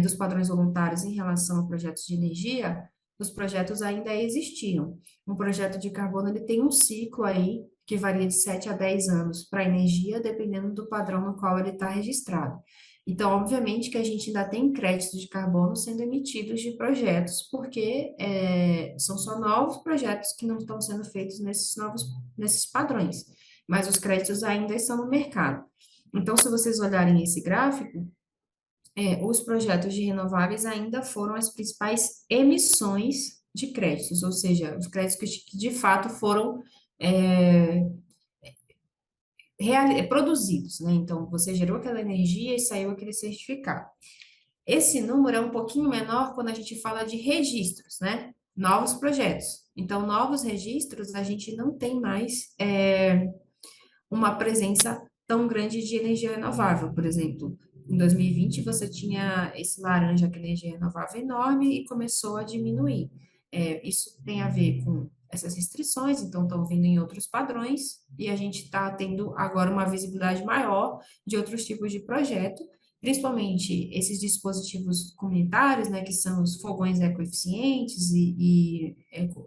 dos padrões voluntários em relação a projetos de energia, os projetos ainda existiam. Um projeto de carbono ele tem um ciclo aí que varia de 7 a 10 anos para energia, dependendo do padrão no qual ele está registrado. Então, obviamente que a gente ainda tem créditos de carbono sendo emitidos de projetos, porque são só novos projetos que não estão sendo feitos nesses padrões. mas os créditos ainda estão no mercado. Então, se vocês olharem esse gráfico, os projetos de renováveis ainda foram as principais emissões de créditos, ou seja, os créditos que de fato foram é, produzidos, né? Então, você gerou aquela energia e saiu aquele certificado. Esse número é um pouquinho menor quando a gente fala de registros, né? Novos projetos. Então, novos registros, a gente não tem mais uma presença tão grande de energia renovável. Por exemplo, em 2020 você tinha esse laranja, que é energia renovável enorme, e começou a diminuir. Isso tem a ver com essas restrições, então estão vindo em outros padrões, e a gente está tendo agora uma visibilidade maior de outros tipos de projeto, principalmente esses dispositivos comunitários, né, que são os fogões ecoeficientes e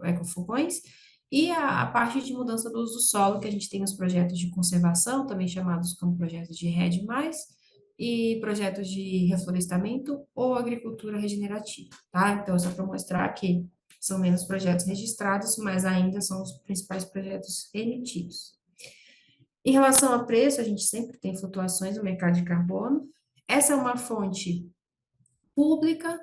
ecofogões, e a parte de mudança do uso do solo, que a gente tem os projetos de conservação, também chamados como projetos de RED+, e projetos de reflorestamento ou agricultura regenerativa, tá? Então, só para mostrar que são menos projetos registrados, mas ainda são os principais projetos emitidos. Em relação a preço, a gente sempre tem flutuações no mercado de carbono. Essa é uma fonte pública,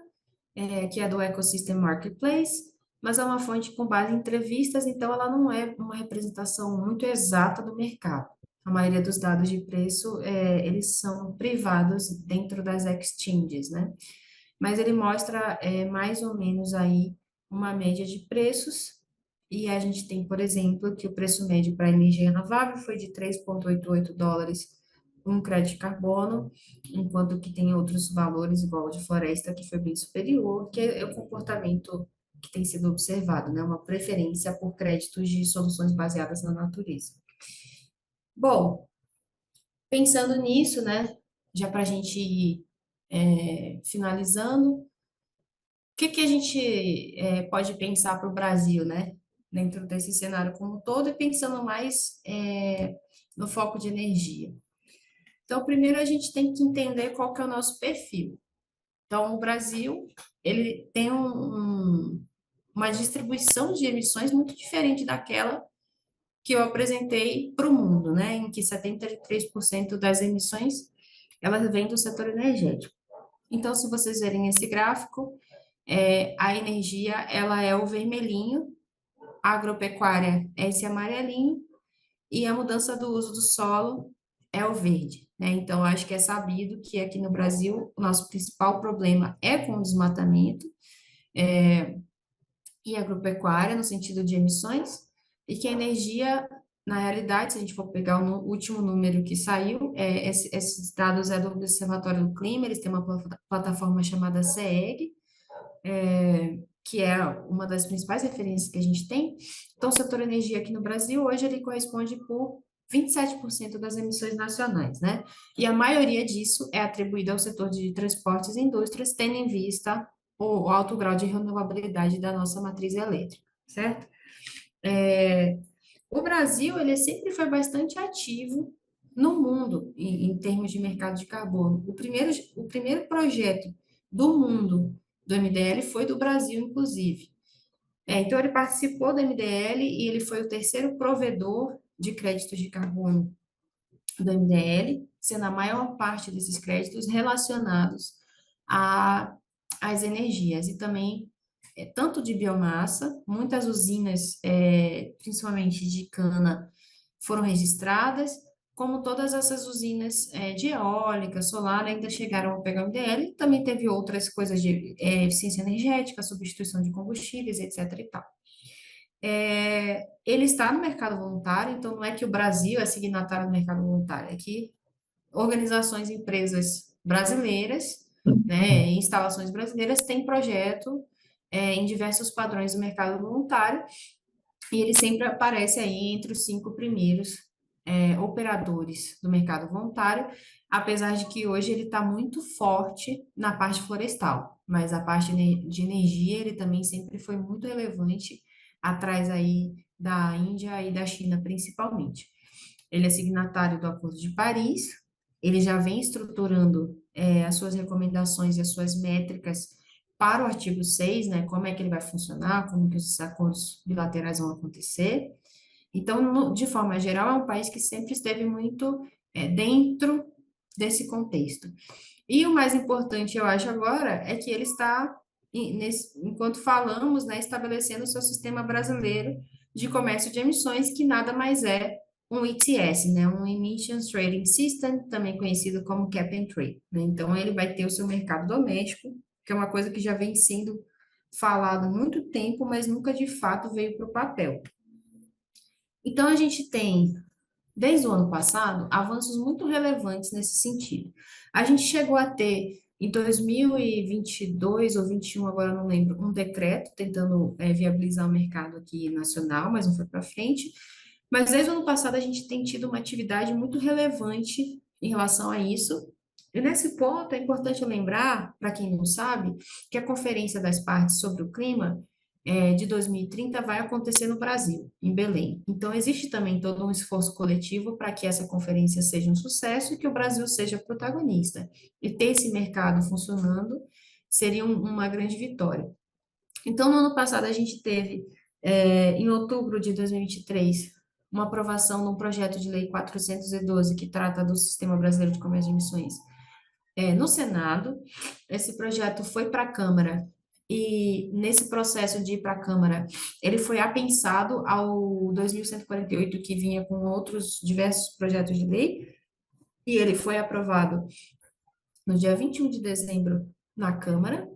que é do Ecosystem Marketplace, mas é uma fonte com base em entrevistas, então ela não é uma representação muito exata do mercado. A maioria dos dados de preço, eles são privados dentro das exchanges, né? Mas ele mostra mais ou menos aí uma média de preços, e a gente tem, por exemplo, que o preço médio para energia renovável foi de 3,88 dólares um crédito de carbono, enquanto que tem outros valores, igual o de floresta, que foi bem superior, que é o comportamento que tem sido observado, né? Uma preferência por créditos de soluções baseadas na natureza. Bom, pensando nisso, né, já para a gente ir finalizando, o que que a gente pode pensar para o Brasil, né, dentro desse cenário como um todo, e pensando mais no foco de energia? Então, primeiro a gente tem que entender qual que é o nosso perfil. Então, o Brasil, ele tem uma distribuição de emissões muito diferente daquela que eu apresentei para o mundo, né, em que 73% das emissões, elas vêm do setor energético. Então, se vocês verem esse gráfico, a energia, ela é o vermelhinho, a agropecuária é esse amarelinho, e a mudança do uso do solo é o verde, né? Então, acho que é sabido que aqui no Brasil o nosso principal problema é com o desmatamento e agropecuária, no sentido de emissões, e que a energia, na realidade, se a gente for pegar o último número que saiu, esses dados é do Observatório do Clima, eles têm uma plataforma chamada CEEG, que é uma das principais referências que a gente tem. Então, o setor energia aqui no Brasil, hoje, ele corresponde por 27% das emissões nacionais, né? E a maioria disso é atribuída ao setor de transportes e indústrias, tendo em vista o alto grau de renovabilidade da nossa matriz elétrica, certo? O Brasil, ele sempre foi bastante ativo no mundo em termos de mercado de carbono. O primeiro projeto do mundo do MDL foi do Brasil, inclusive. Então, ele participou do MDL e ele foi o terceiro provedor de créditos de carbono do MDL, sendo a maior parte desses créditos relacionados a, às energias e também tanto de biomassa, muitas usinas, principalmente de cana, foram registradas, como todas essas usinas de eólica, solar, ainda chegaram a pegar o MDL, também teve outras coisas de eficiência energética, substituição de combustíveis, etc. e tal. Ele está no mercado voluntário, então não é que o Brasil é signatário do mercado voluntário, é que organizações e empresas brasileiras, né, instalações brasileiras têm projeto em diversos padrões do mercado voluntário, e ele sempre aparece aí entre os 5 primeiros operadores do mercado voluntário, apesar de que hoje ele está muito forte na parte florestal, mas a parte de energia ele também sempre foi muito relevante, atrás aí da Índia e da China principalmente. Ele é signatário do Acordo de Paris, ele já vem estruturando as suas recomendações e as suas métricas para o artigo 6, né, como é que ele vai funcionar, como que os acordos bilaterais vão acontecer. Então, de forma geral, é um país que sempre esteve muito dentro desse contexto. E o mais importante, eu acho, agora, é que ele está, enquanto falamos, né, estabelecendo o seu sistema brasileiro de comércio de emissões, que nada mais é um ETS, né, um Emissions Trading System, também conhecido como Cap and Trade, né? Então, ele vai ter o seu mercado doméstico, que é uma coisa que já vem sendo falado há muito tempo, mas nunca de fato veio para o papel. Então, a gente tem, desde o ano passado, avanços muito relevantes nesse sentido. A gente chegou a ter, em 2022 ou 21, agora eu não lembro, um decreto tentando viabilizar o mercado aqui nacional, mas não foi para frente. Mas desde o ano passado, a gente tem tido uma atividade muito relevante em relação a isso. E nesse ponto, é importante lembrar, para quem não sabe, que a Conferência das Partes sobre o Clima de 2030 vai acontecer no Brasil, em Belém. Então, existe também todo um esforço coletivo para que essa conferência seja um sucesso e que o Brasil seja protagonista. E ter esse mercado funcionando seria uma grande vitória. Então, no ano passado, a gente teve, em outubro de 2023, uma aprovação no projeto de lei 412, que trata do Sistema Brasileiro de Comércio de Emissões, no Senado. Esse projeto foi para a Câmara e nesse processo de ir para a Câmara, ele foi apensado ao 2148, que vinha com outros diversos projetos de lei, e ele foi aprovado no dia 21 de dezembro na Câmara,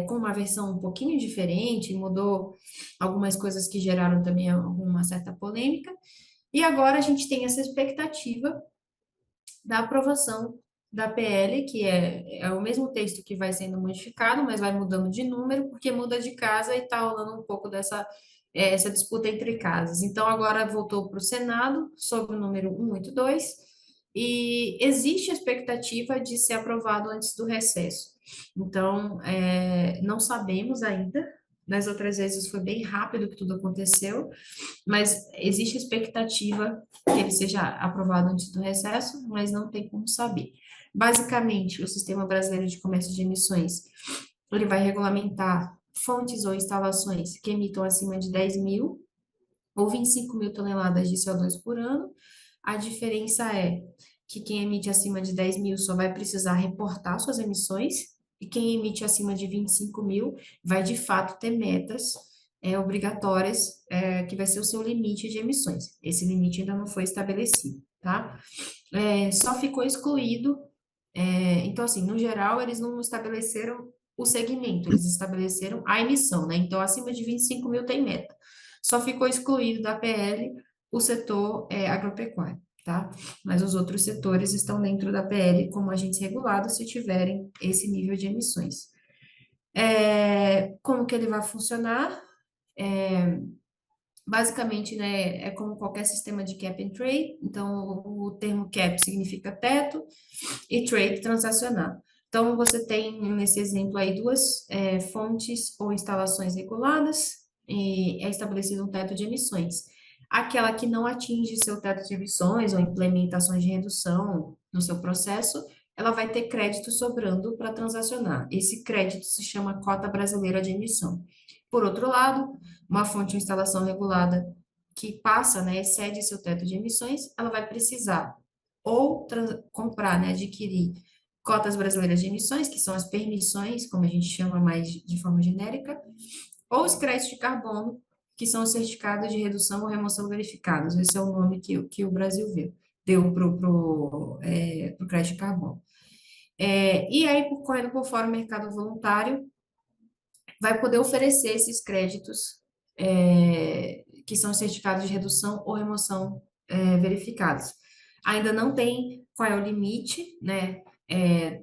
com uma versão um pouquinho diferente, mudou algumas coisas que geraram também uma certa polêmica, e agora a gente tem essa expectativa da aprovação da PL, que é o mesmo texto que vai sendo modificado, mas vai mudando de número, porque muda de casa e está rolando um pouco essa disputa entre casas. Então, agora voltou para o Senado, sob o número 182, e existe a expectativa de ser aprovado antes do recesso. Então, não sabemos ainda. Nas outras vezes foi bem rápido que tudo aconteceu, mas existe expectativa que ele seja aprovado antes do recesso, mas não tem como saber. Basicamente, o Sistema Brasileiro de Comércio de Emissões, ele vai regulamentar fontes ou instalações que emitam acima de 10.000 ou 25.000 toneladas de CO2 por ano. A diferença é que quem emite acima de 10.000 só vai precisar reportar suas emissões, e quem emite acima de 25.000 vai de fato ter metas obrigatórias, que vai ser o seu limite de emissões. Esse limite ainda não foi estabelecido, tá? Só ficou excluído, então assim, no geral, eles não estabeleceram o segmento, eles estabeleceram a emissão, né? Então, acima de 25.000 tem meta. Só ficou excluído da PL o setor agropecuário, tá? Mas os outros setores estão dentro da PL como agentes regulados se tiverem esse nível de emissões. Como que ele vai funcionar? Basicamente, né, é como qualquer sistema de cap and trade. Então, o termo cap significa teto e trade transacionar. Então, você tem nesse exemplo aí duas fontes ou instalações reguladas e é estabelecido um teto de emissões. Aquela que não atinge seu teto de emissões ou implementações de redução no seu processo, ela vai ter crédito sobrando para transacionar. Esse crédito se chama cota brasileira de emissão. Por outro lado, uma fonte de instalação regulada que passa, né, excede seu teto de emissões, ela vai precisar ou comprar, né, adquirir cotas brasileiras de emissões, que são as permissões, como a gente chama mais de forma genérica, ou os créditos de carbono, que são os certificados de redução ou remoção verificados. Esse é o nome que o Brasil deu para o crédito de carbono. E aí, correndo por fora o mercado voluntário, vai poder oferecer esses créditos, que são certificados de redução ou remoção verificados. Ainda não tem qual é o limite, né,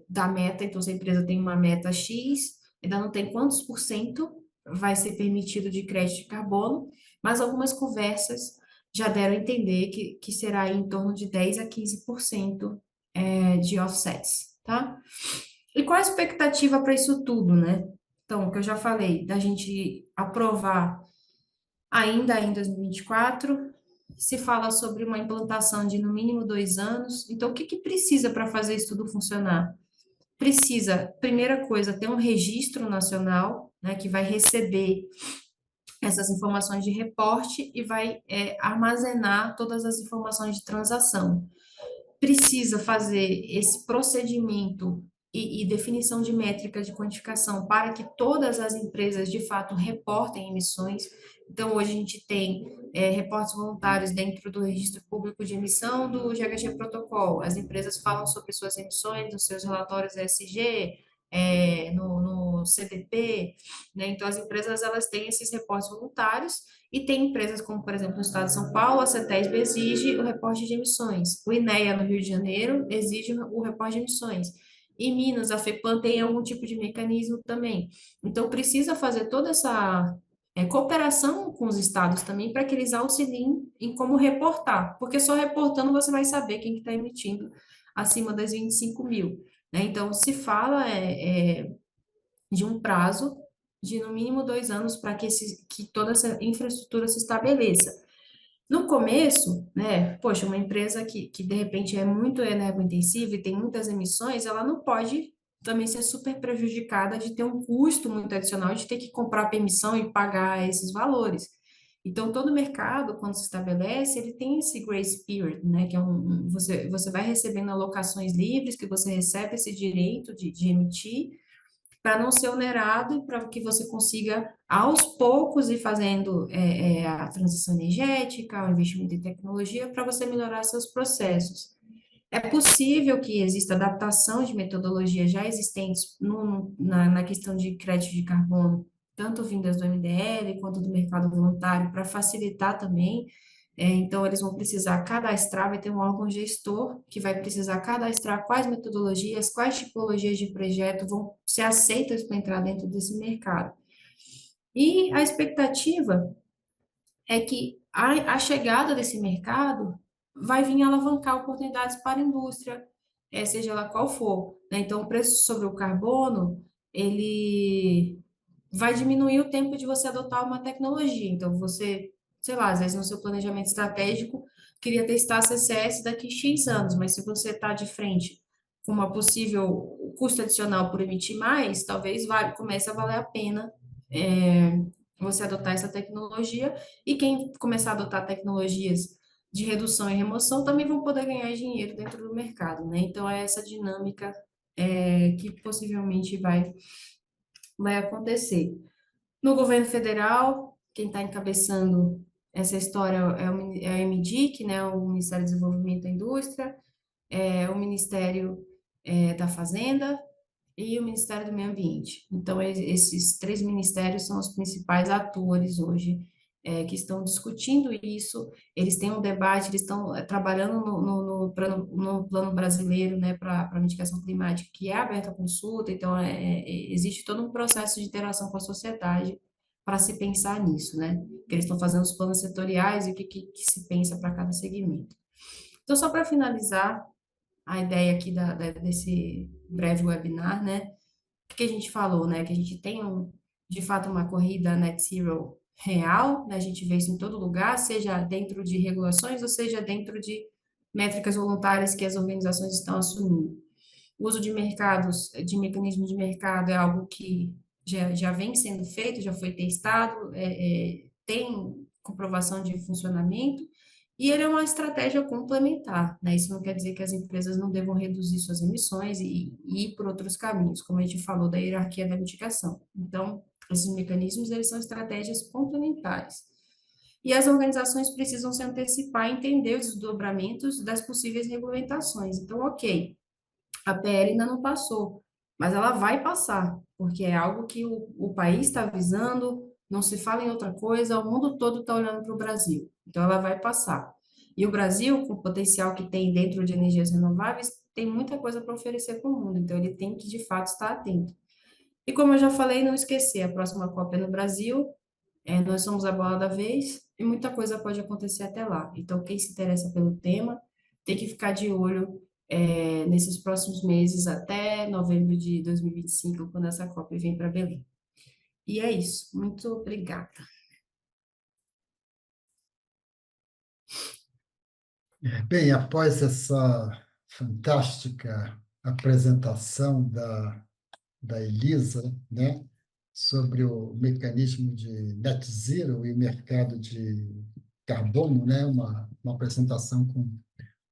da meta, então se a empresa tem uma meta X, ainda não tem quantos por cento vai ser permitido de crédito de carbono, mas algumas conversas já deram a entender que será em torno de 10 a 15% de offsets, tá? E qual a expectativa para isso tudo, né? Então, o que eu já falei, da gente aprovar ainda em 2024, se fala sobre uma implantação de no mínimo 2 anos. Então, o que precisa para fazer isso tudo funcionar? Precisa, primeira coisa, ter um registro nacional, né, que vai receber essas informações de reporte e vai armazenar todas as informações de transação. Precisa fazer esse procedimento e definição de métrica de quantificação para que todas as empresas, de fato, reportem emissões. Então, hoje a gente tem reportes voluntários dentro do registro público de emissão do GHG Protocol. As empresas falam sobre suas emissões nos seus relatórios ESG, no CDP, né? Então, as empresas, elas têm esses reportes voluntários e tem empresas como, por exemplo, no estado de São Paulo, a CETESB exige o reporte de emissões. O INEA, no Rio de Janeiro, exige o reporte de emissões. Em Minas, a FEPAM tem algum tipo de mecanismo também. Então, precisa fazer toda essa cooperação com os estados também para que eles auxiliem em como reportar, porque só reportando você vai saber quem está emitindo acima das 25 mil. Né? Então, se fala de um prazo de no mínimo 2 anos para que toda essa infraestrutura se estabeleça. No começo, né, poxa, uma empresa que de repente é muito energointensiva e tem muitas emissões, ela não pode também ser super prejudicada de ter um custo muito adicional, de ter que comprar permissão e pagar esses valores. Então, todo mercado, quando se estabelece, ele tem esse grace period, né, que é você vai recebendo alocações livres, que você recebe esse direito de emitir, para não ser onerado e para que você consiga, aos poucos, ir fazendo a transição energética, o investimento em tecnologia, para você melhorar seus processos. É possível que exista adaptação de metodologias já existentes na questão de crédito de carbono, tanto vindas do MDL quanto do mercado voluntário, para facilitar também. Então, eles vão precisar cadastrar, vai ter um órgão gestor que vai precisar cadastrar quais metodologias, quais tipologias de projeto vão ser aceitas para entrar dentro desse mercado. E a expectativa é que a chegada desse mercado vai vir alavancar oportunidades para a indústria, seja ela qual for, né? Então, o preço sobre o carbono, ele vai diminuir o tempo de você adotar uma tecnologia. Então, você, sei lá, às vezes no seu planejamento estratégico, queria testar CCS daqui a X anos, mas se você está de frente com uma possível custo adicional por emitir mais, talvez comece a valer a pena você adotar essa tecnologia, e quem começar a adotar tecnologias de redução e remoção também vão poder ganhar dinheiro dentro do mercado, né? Então, é essa dinâmica que possivelmente vai acontecer. No governo federal, quem está encabeçando essa história é o MDIC, né, o Ministério do Desenvolvimento da Indústria, o Ministério da Fazenda e o Ministério do Meio Ambiente. Então, esses três ministérios são os principais atores hoje que estão discutindo isso. Eles têm um debate, eles estão trabalhando no plano brasileiro, né, para a mitigação climática, que é aberto à consulta. Então, existe todo um processo de interação com a sociedade para se pensar nisso, né? Que eles estão fazendo os planos setoriais e o que se pensa para cada segmento. Então, só para finalizar a ideia aqui desse breve webinar, né? O que a gente falou, né? Que a gente tem, de fato, uma corrida net zero real, né? A gente vê isso em todo lugar, seja dentro de regulações ou seja dentro de métricas voluntárias que as organizações estão assumindo. O uso de mercados, de mecanismos de mercado é algo que já vem sendo feito, já foi testado, tem comprovação de funcionamento, e ele é uma estratégia complementar, né? Isso não quer dizer que as empresas não devam reduzir suas emissões e ir por outros caminhos, como a gente falou da hierarquia da mitigação. Então, esses mecanismos, eles são estratégias complementares. E as organizações precisam se antecipar e entender os desdobramentos das possíveis regulamentações. Então, ok, a PL ainda não passou, mas ela vai passar, porque é algo que o país está visando, não se fala em outra coisa, o mundo todo está olhando para o Brasil, então ela vai passar. E o Brasil, com o potencial que tem dentro de energias renováveis, tem muita coisa para oferecer para o mundo, então ele tem que, de fato, estar atento. E como eu já falei, não esquecer, a próxima COP é no Brasil, nós somos a bola da vez, e muita coisa pode acontecer até lá. Então, quem se interessa pelo tema, tem que ficar de olho nesses próximos meses, até novembro de 2025, quando essa COP vem para Belém. E é isso. Muito obrigada. Bem, após essa fantástica apresentação da Elisa, né, sobre o mecanismo de net zero e o mercado de carbono, né? Uma apresentação com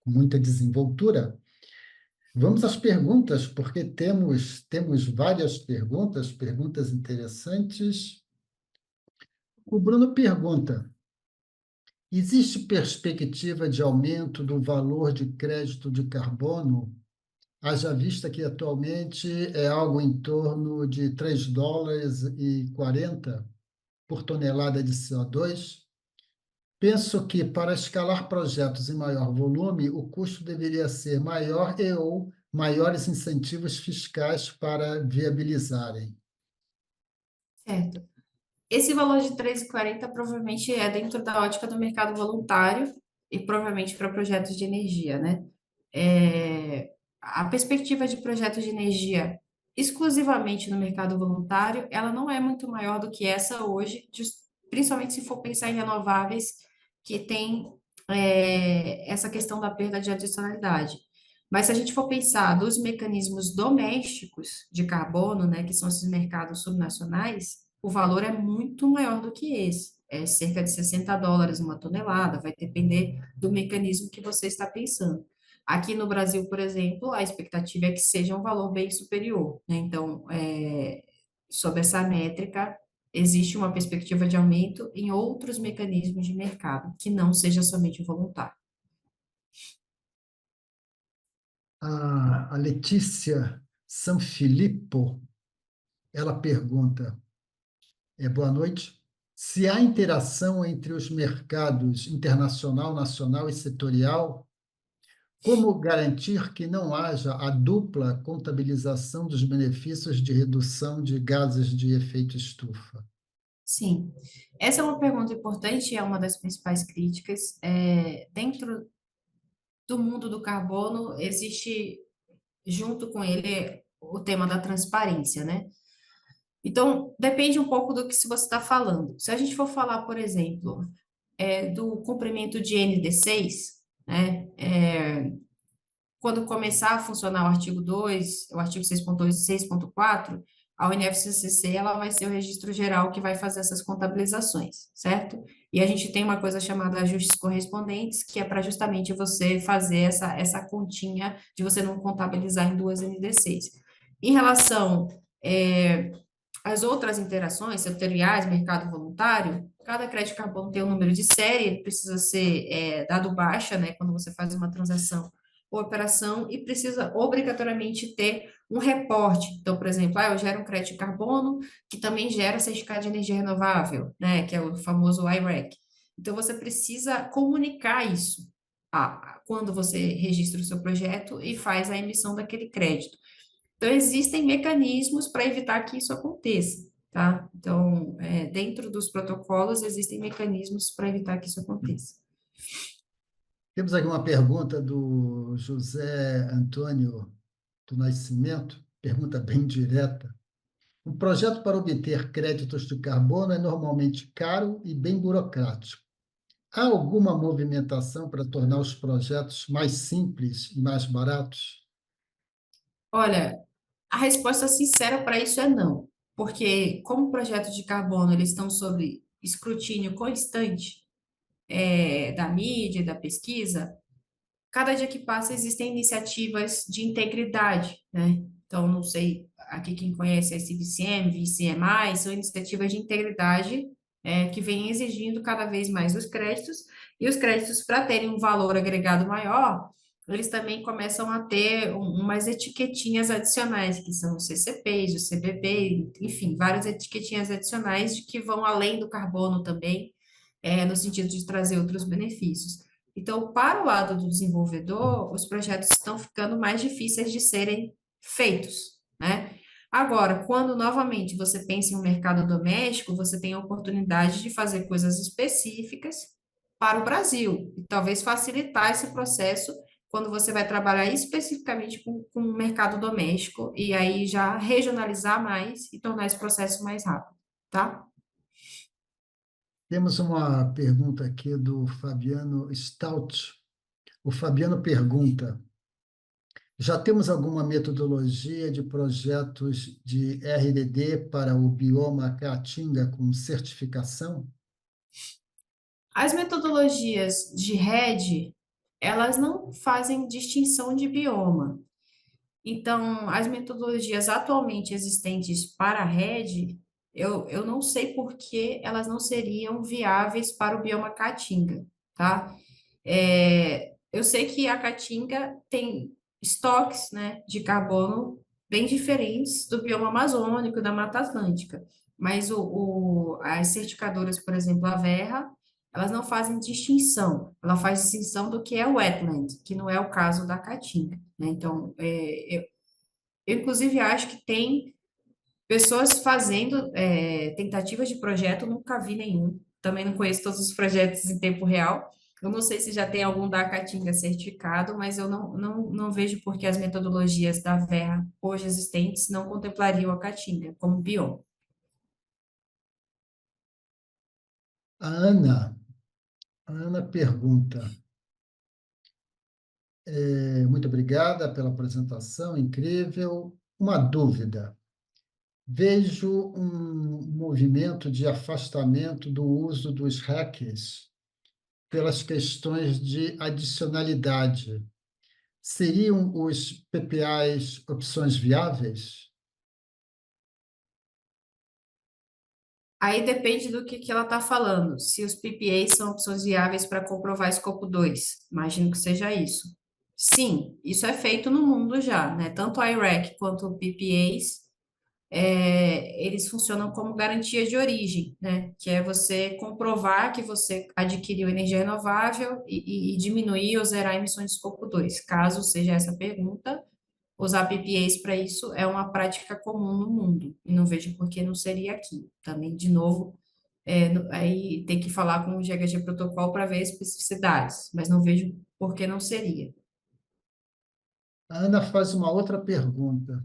muita desenvoltura. Vamos às perguntas, porque temos várias perguntas interessantes. O Bruno pergunta: existe perspectiva de aumento do valor de crédito de carbono? Haja vista que atualmente é algo em torno de US$ 3,40 por tonelada de CO2. Penso que, para escalar projetos em maior volume, o custo deveria ser maior ou maiores incentivos fiscais para viabilizarem. Certo. Esse valor de 3,40 provavelmente é dentro da ótica do mercado voluntário e provavelmente para projetos de energia, né? A perspectiva de projetos de energia exclusivamente no mercado voluntário, ela não é muito maior do que essa hoje, principalmente se for pensar em renováveis, que tem essa questão da perda de adicionalidade. Mas se a gente for pensar dos mecanismos domésticos de carbono, né, que são esses mercados subnacionais, o valor é muito maior do que esse. É cerca de US$ 60 uma tonelada, vai depender do mecanismo que você está pensando. Aqui no Brasil, por exemplo, a expectativa é que seja um valor bem superior, né? Então, sob essa métrica, existe uma perspectiva de aumento em outros mecanismos de mercado, que não seja somente o voluntário. A Letícia Sanfilippo, ela pergunta: boa noite. Se há interação entre os mercados internacional, nacional e setorial, como garantir que não haja a dupla contabilização dos benefícios de redução de gases de efeito estufa? Sim, essa é uma pergunta importante e é uma das principais críticas. Dentro do mundo do carbono, existe, junto com ele, o tema da transparência, né? Então, depende um pouco do que se você está falando. Se a gente for falar, por exemplo, do cumprimento de ND6, né? Quando começar a funcionar o artigo 2, o artigo 6.2 e 6.4, a UNFCCC ela vai ser o registro geral que vai fazer essas contabilizações, certo? E a gente tem uma coisa chamada ajustes correspondentes, que é para justamente você fazer essa continha de você não contabilizar em duas NDCs. Em relação às outras interações setoriais, mercado voluntário, cada crédito de carbono tem um número de série, ele precisa ser dado baixa, né, quando você faz uma transação ou operação, e precisa obrigatoriamente ter um reporte. Então, por exemplo, eu gero um crédito de carbono que também gera certificado de energia renovável, né, que é o famoso I-REC. Então, você precisa comunicar isso quando você registra o seu projeto e faz a emissão daquele crédito. Então, existem mecanismos para evitar que isso aconteça, tá? Então, dentro dos protocolos, existem mecanismos para evitar que isso aconteça. Temos aqui uma pergunta do José Antônio do Nascimento, pergunta bem direta. Um projeto para obter créditos de carbono é normalmente caro e bem burocrático. Há alguma movimentação para tornar os projetos mais simples e mais baratos? Olha, a resposta sincera para isso é não, porque como projetos de carbono eles estão sob escrutínio constante da mídia e da pesquisa, cada dia que passa existem iniciativas de integridade, né? Então, não sei, aqui quem conhece a SBCM, VCMI, são iniciativas de integridade que vêm exigindo cada vez mais os créditos, e os créditos, para terem um valor agregado maior, eles também começam a ter umas etiquetinhas adicionais, que são os CCPs, o CBB, enfim, várias etiquetinhas adicionais de que vão além do carbono também, no sentido de trazer outros benefícios. Então, para o lado do desenvolvedor, os projetos estão ficando mais difíceis de serem feitos, né? Agora, quando novamente você pensa em um mercado doméstico, você tem a oportunidade de fazer coisas específicas para o Brasil e talvez facilitar esse processo quando você vai trabalhar especificamente com o mercado doméstico e aí já regionalizar mais e tornar esse processo mais rápido, tá? Temos uma pergunta aqui do Fabiano Stout. O Fabiano pergunta: Já temos alguma metodologia de projetos de RDD para o bioma Caatinga com certificação? As metodologias de RED, elas não fazem distinção de bioma. Então, as metodologias atualmente existentes para a RED, eu não sei por que elas não seriam viáveis para o bioma Caatinga, tá? Eu sei que a Caatinga tem estoques, né, de carbono bem diferentes do bioma amazônico, da Mata Atlântica, mas as certificadoras, por exemplo, a Verra, elas não fazem distinção, ela faz distinção do que é wetland, que não é o caso da Caatinga, né? Então, eu inclusive acho que tem pessoas fazendo tentativas de projeto, nunca vi nenhum. Também não conheço todos os projetos em tempo real. Eu não sei se já tem algum da Caatinga certificado, mas eu não vejo por que as metodologias da Verra hoje existentes não contemplariam a Caatinga como bioma. A Ana pergunta, muito obrigada pela apresentação, incrível. Uma dúvida. Vejo um movimento de afastamento do uso dos hackers pelas questões de adicionalidade. Seriam os PPAs opções viáveis? Aí depende do que ela está falando. Se os PPAs são opções viáveis para comprovar escopo 2, imagino que seja isso. Sim, isso é feito no mundo já, né? Tanto a IREC quanto o PPAs, eles funcionam como garantia de origem, né? Que é você comprovar que você adquiriu energia renovável e diminuir ou zerar emissões de escopo 2. Caso seja essa a pergunta, usar PPAs para isso é uma prática comum no mundo, e não vejo por que não seria aqui. Também, de novo, aí tem que falar com o GHG Protocol para ver as especificidades, mas não vejo por que não seria. A Ana faz uma outra pergunta.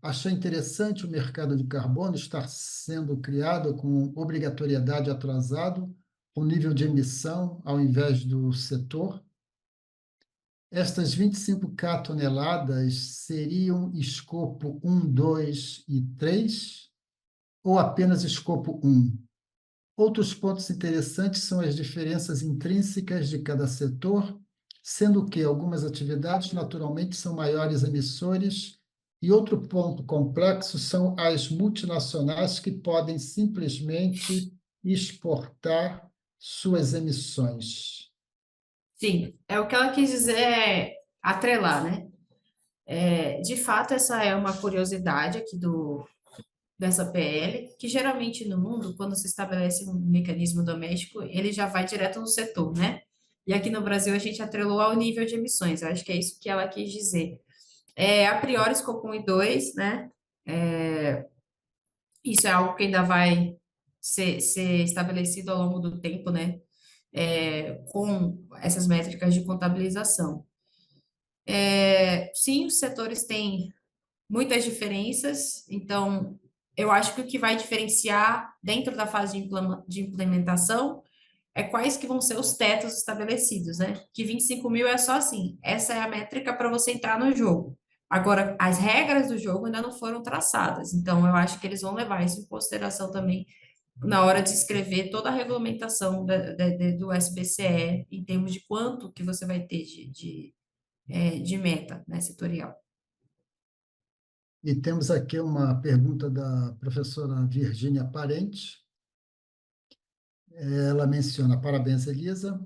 Achou interessante o mercado de carbono estar sendo criado com obrigatoriedade atrasado, com nível de emissão ao invés do setor? Estas 25K toneladas seriam escopo 1, 2 e 3 ou apenas escopo 1? Outros pontos interessantes são as diferenças intrínsecas de cada setor, sendo que algumas atividades naturalmente são maiores emissores, e outro ponto complexo são as multinacionais que podem simplesmente exportar suas emissões. Sim, é o que ela quis dizer é atrelar, né? De fato, essa é uma curiosidade aqui dessa PL, que geralmente no mundo, quando se estabelece um mecanismo doméstico, ele já vai direto no setor, né? E aqui no Brasil a gente atrelou ao nível de emissões, eu acho que é isso que ela quis dizer. A priori, escopo 1 e 2, né? Isso é algo que ainda vai ser estabelecido ao longo do tempo, né? Com essas métricas de contabilização. Sim, os setores têm muitas diferenças, então eu acho que o que vai diferenciar dentro da fase de implementação é quais que vão ser os tetos estabelecidos, né? Que 25 mil é só assim, essa é a métrica para você entrar no jogo. Agora, as regras do jogo ainda não foram traçadas, então eu acho que eles vão levar isso em consideração também na hora de escrever toda a regulamentação do SBCE em termos de quanto que você vai ter de meta, né, setorial. E temos aqui uma pergunta da professora Virgínia Parente. Ela menciona: parabéns, Elisa.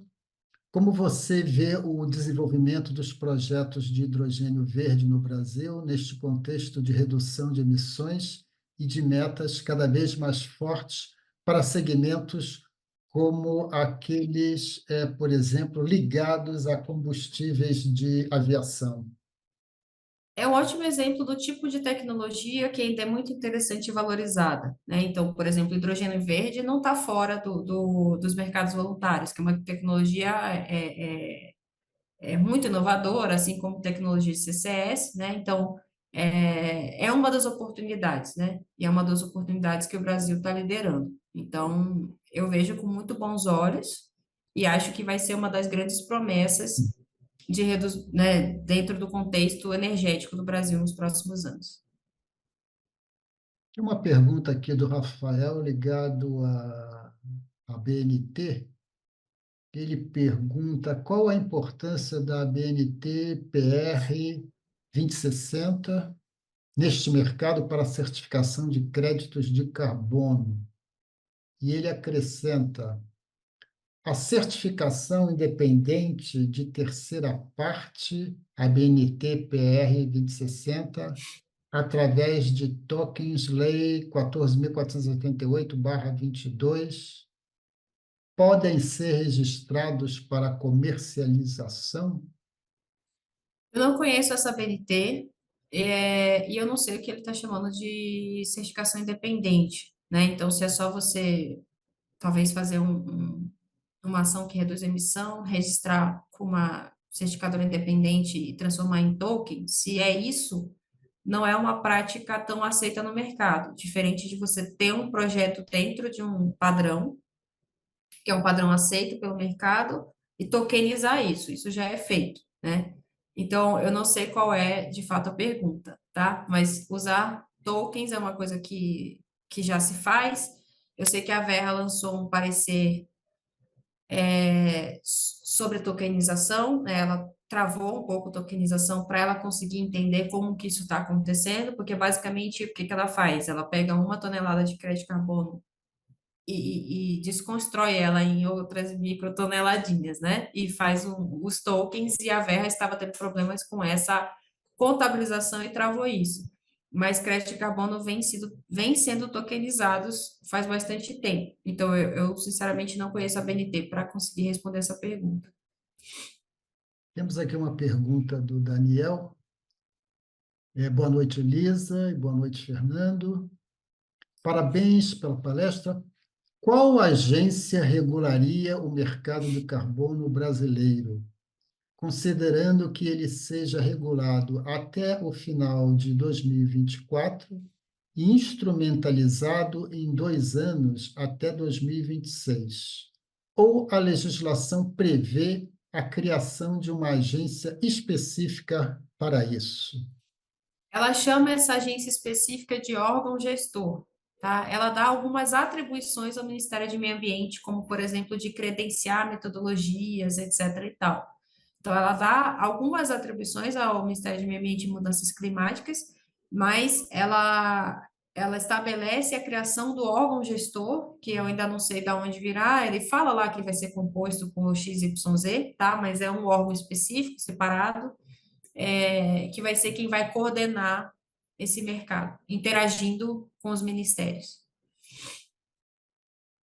Como você vê o desenvolvimento dos projetos de hidrogênio verde no Brasil, neste contexto de redução de emissões e de metas cada vez mais fortes para segmentos como aqueles, por exemplo, ligados a combustíveis de aviação? É um ótimo exemplo do tipo de tecnologia que ainda é muito interessante e valorizada, né? Então, por exemplo, o hidrogênio verde não está fora dos mercados voluntários, que é uma tecnologia muito inovadora, assim como tecnologia de CCS, né? Então, é uma das oportunidades, né? E é uma das oportunidades que o Brasil está liderando. Então, eu vejo com muito bons olhos e acho que vai ser uma das grandes promessas né, dentro do contexto energético do Brasil nos próximos anos. Tem uma pergunta aqui do Rafael ligado à BNT. Ele pergunta qual a importância da BNT PR 2060 neste mercado para a certificação de créditos de carbono. E ele acrescenta: a certificação independente de terceira parte, a BNT PR 2060, através de tokens Lei 14.488/22, podem ser registrados para comercialização? Eu não conheço essa BNT, e eu não sei o que ele está chamando de certificação independente, né? Então, se é só você, talvez, fazer uma ação que reduz a emissão, registrar com uma certificadora independente e transformar em token, se é isso, não é uma prática tão aceita no mercado, diferente de você ter um projeto dentro de um padrão, que é um padrão aceito pelo mercado, e tokenizar isso. Isso já é feito, né? Então, eu não sei qual é, de fato, a pergunta, tá? Mas usar tokens é uma coisa que já se faz. Eu sei que a Verra lançou um parecer sobre tokenização, né? Ela travou um pouco a tokenização para ela conseguir entender como que isso está acontecendo, porque basicamente o que que ela faz? Ela pega 1 tonelada de crédito de carbono e desconstrói ela em outras microtoneladinhas, né? E faz os tokens, e a Verra estava tendo problemas com essa contabilização e travou isso. Mas crédito de carbono vem sendo tokenizados faz bastante tempo. Então, eu sinceramente não conheço a BNT para conseguir responder essa pergunta. Temos aqui uma pergunta do Daniel. Boa noite, Elisa, e boa noite, Fernando. Parabéns pela palestra. Qual agência regularia o mercado de carbono brasileiro, considerando que ele seja regulado até o final de 2024 e instrumentalizado em 2 anos até 2026? Ou a legislação prevê a criação de uma agência específica para isso? Ela chama essa agência específica de órgão gestor, tá? Ela dá algumas atribuições ao Ministério de Meio Ambiente, como, por exemplo, de credenciar metodologias, etc. e tal. Então, ela dá algumas atribuições ao Ministério de Meio Ambiente e Mudanças Climáticas, mas ela estabelece a criação do órgão gestor, que eu ainda não sei de onde virá. Ele fala lá que vai ser composto por XYZ, tá? Mas é um órgão específico, separado, que vai ser quem vai coordenar esse mercado, interagindo com os ministérios.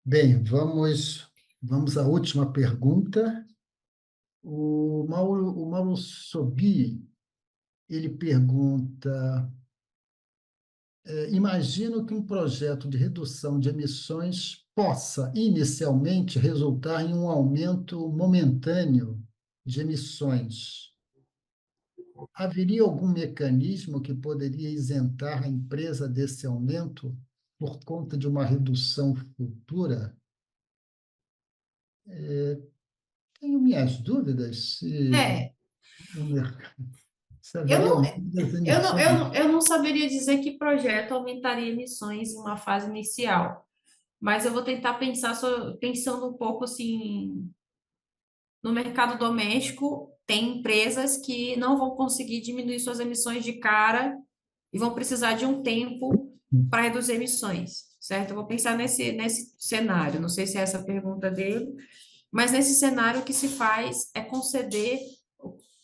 Bem, vamos à última pergunta. O Mauro Sobi, ele pergunta: imagino que um projeto de redução de emissões possa, inicialmente, resultar em um aumento momentâneo de emissões. Haveria algum mecanismo que poderia isentar a empresa desse aumento por conta de uma redução futura? Tenho minhas dúvidas se, É, o mercado, se eu haveria não, aumento das eu não, eu emissões. não, eu não saberia dizer que projeto aumentaria emissões em uma fase inicial, mas eu vou tentar pensar, pensando um pouco assim, no mercado doméstico, tem empresas que não vão conseguir diminuir suas emissões de cara e vão precisar de um tempo para reduzir emissões, certo? Eu vou pensar nesse cenário, não sei se é essa a pergunta dele, mas nesse cenário o que se faz é conceder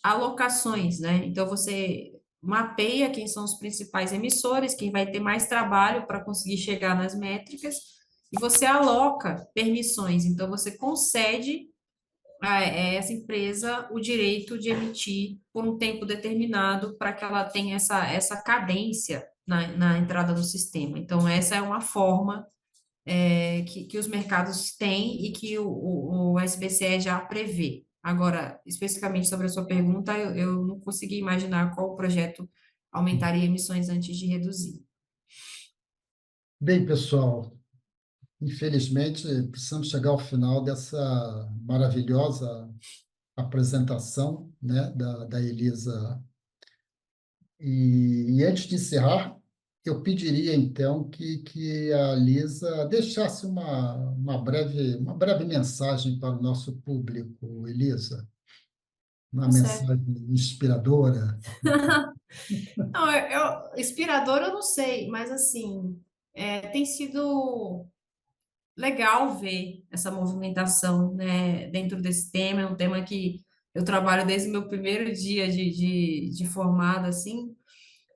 alocações, né? Então você mapeia quem são os principais emissores, quem vai ter mais trabalho para conseguir chegar nas métricas, e você aloca permissões. Então você concede a essa empresa o direito de emitir por um tempo determinado para que ela tenha essa cadência na entrada do sistema. Então, essa é uma forma que os mercados têm e que o SBCE já prevê. Agora, especificamente sobre a sua pergunta, eu não consegui imaginar qual projeto aumentaria emissões antes de reduzir. Bem, pessoal, infelizmente, precisamos chegar ao final dessa maravilhosa apresentação, né, da Elisa. E antes de encerrar, eu pediria, então, que a Lisa deixasse uma breve mensagem para o nosso público, Elisa, uma Tá certo. mensagem inspiradora. Não, inspirador eu não sei, mas assim, tem sido legal ver essa movimentação, né, dentro desse tema. É um tema que eu trabalho desde o meu primeiro dia de formada, assim,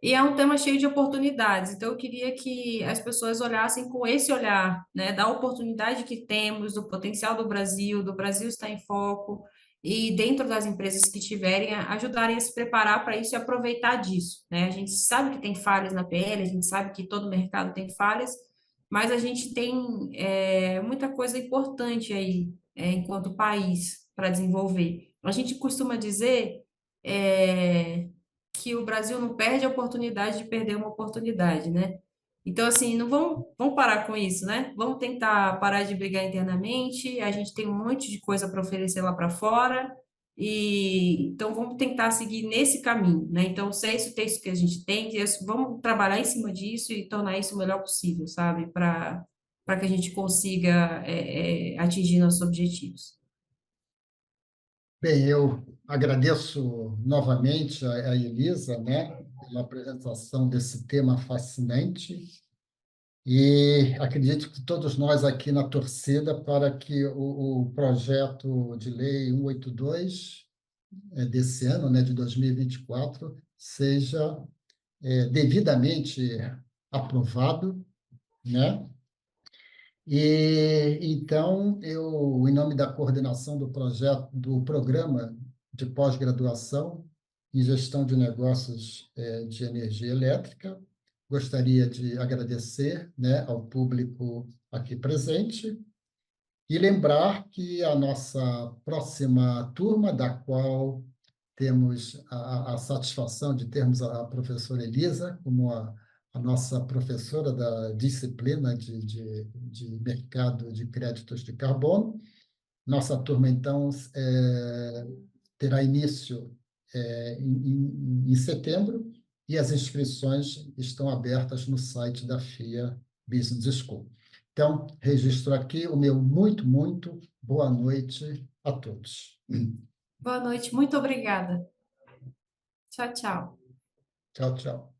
e é um tema cheio de oportunidades. Então, eu queria que as pessoas olhassem com esse olhar, né, da oportunidade que temos, do potencial do Brasil está em foco, e dentro das empresas que tiverem, ajudarem a se preparar para isso e aproveitar disso, né? A gente sabe que tem falhas na PL, a gente sabe que todo mercado tem falhas, mas a gente tem muita coisa importante aí, enquanto país, para desenvolver. A gente costuma dizer. é, que o Brasil não perde a oportunidade de perder uma oportunidade, né? Então, assim, não vamos parar com isso, né? Vamos tentar parar de brigar internamente. A gente tem um monte de coisa para oferecer lá para fora. E então vamos tentar seguir nesse caminho, né? Então, se é esse o texto que a gente tem, vamos trabalhar em cima disso e tornar isso o melhor possível, sabe? Para que a gente consiga atingir nossos objetivos. Bem, eu agradeço novamente a Elisa, né, pela apresentação desse tema fascinante e acredito que todos nós aqui na torcida para que o projeto de lei 182 desse ano, né, de 2024, seja devidamente aprovado, né? E então eu, em nome da coordenação do projeto, do programa de pós-graduação em gestão de negócios de energia elétrica, gostaria de agradecer, né, ao público aqui presente e lembrar que a nossa próxima turma, da qual temos a satisfação de termos a professora Elisa como a nossa professora da disciplina de mercado de créditos de carbono. Nossa turma, então, terá início em setembro e as inscrições estão abertas no site da FIA Business School. Então, registro aqui o meu muito boa noite a todos. Boa noite, muito obrigada. Tchau, tchau. Tchau, tchau.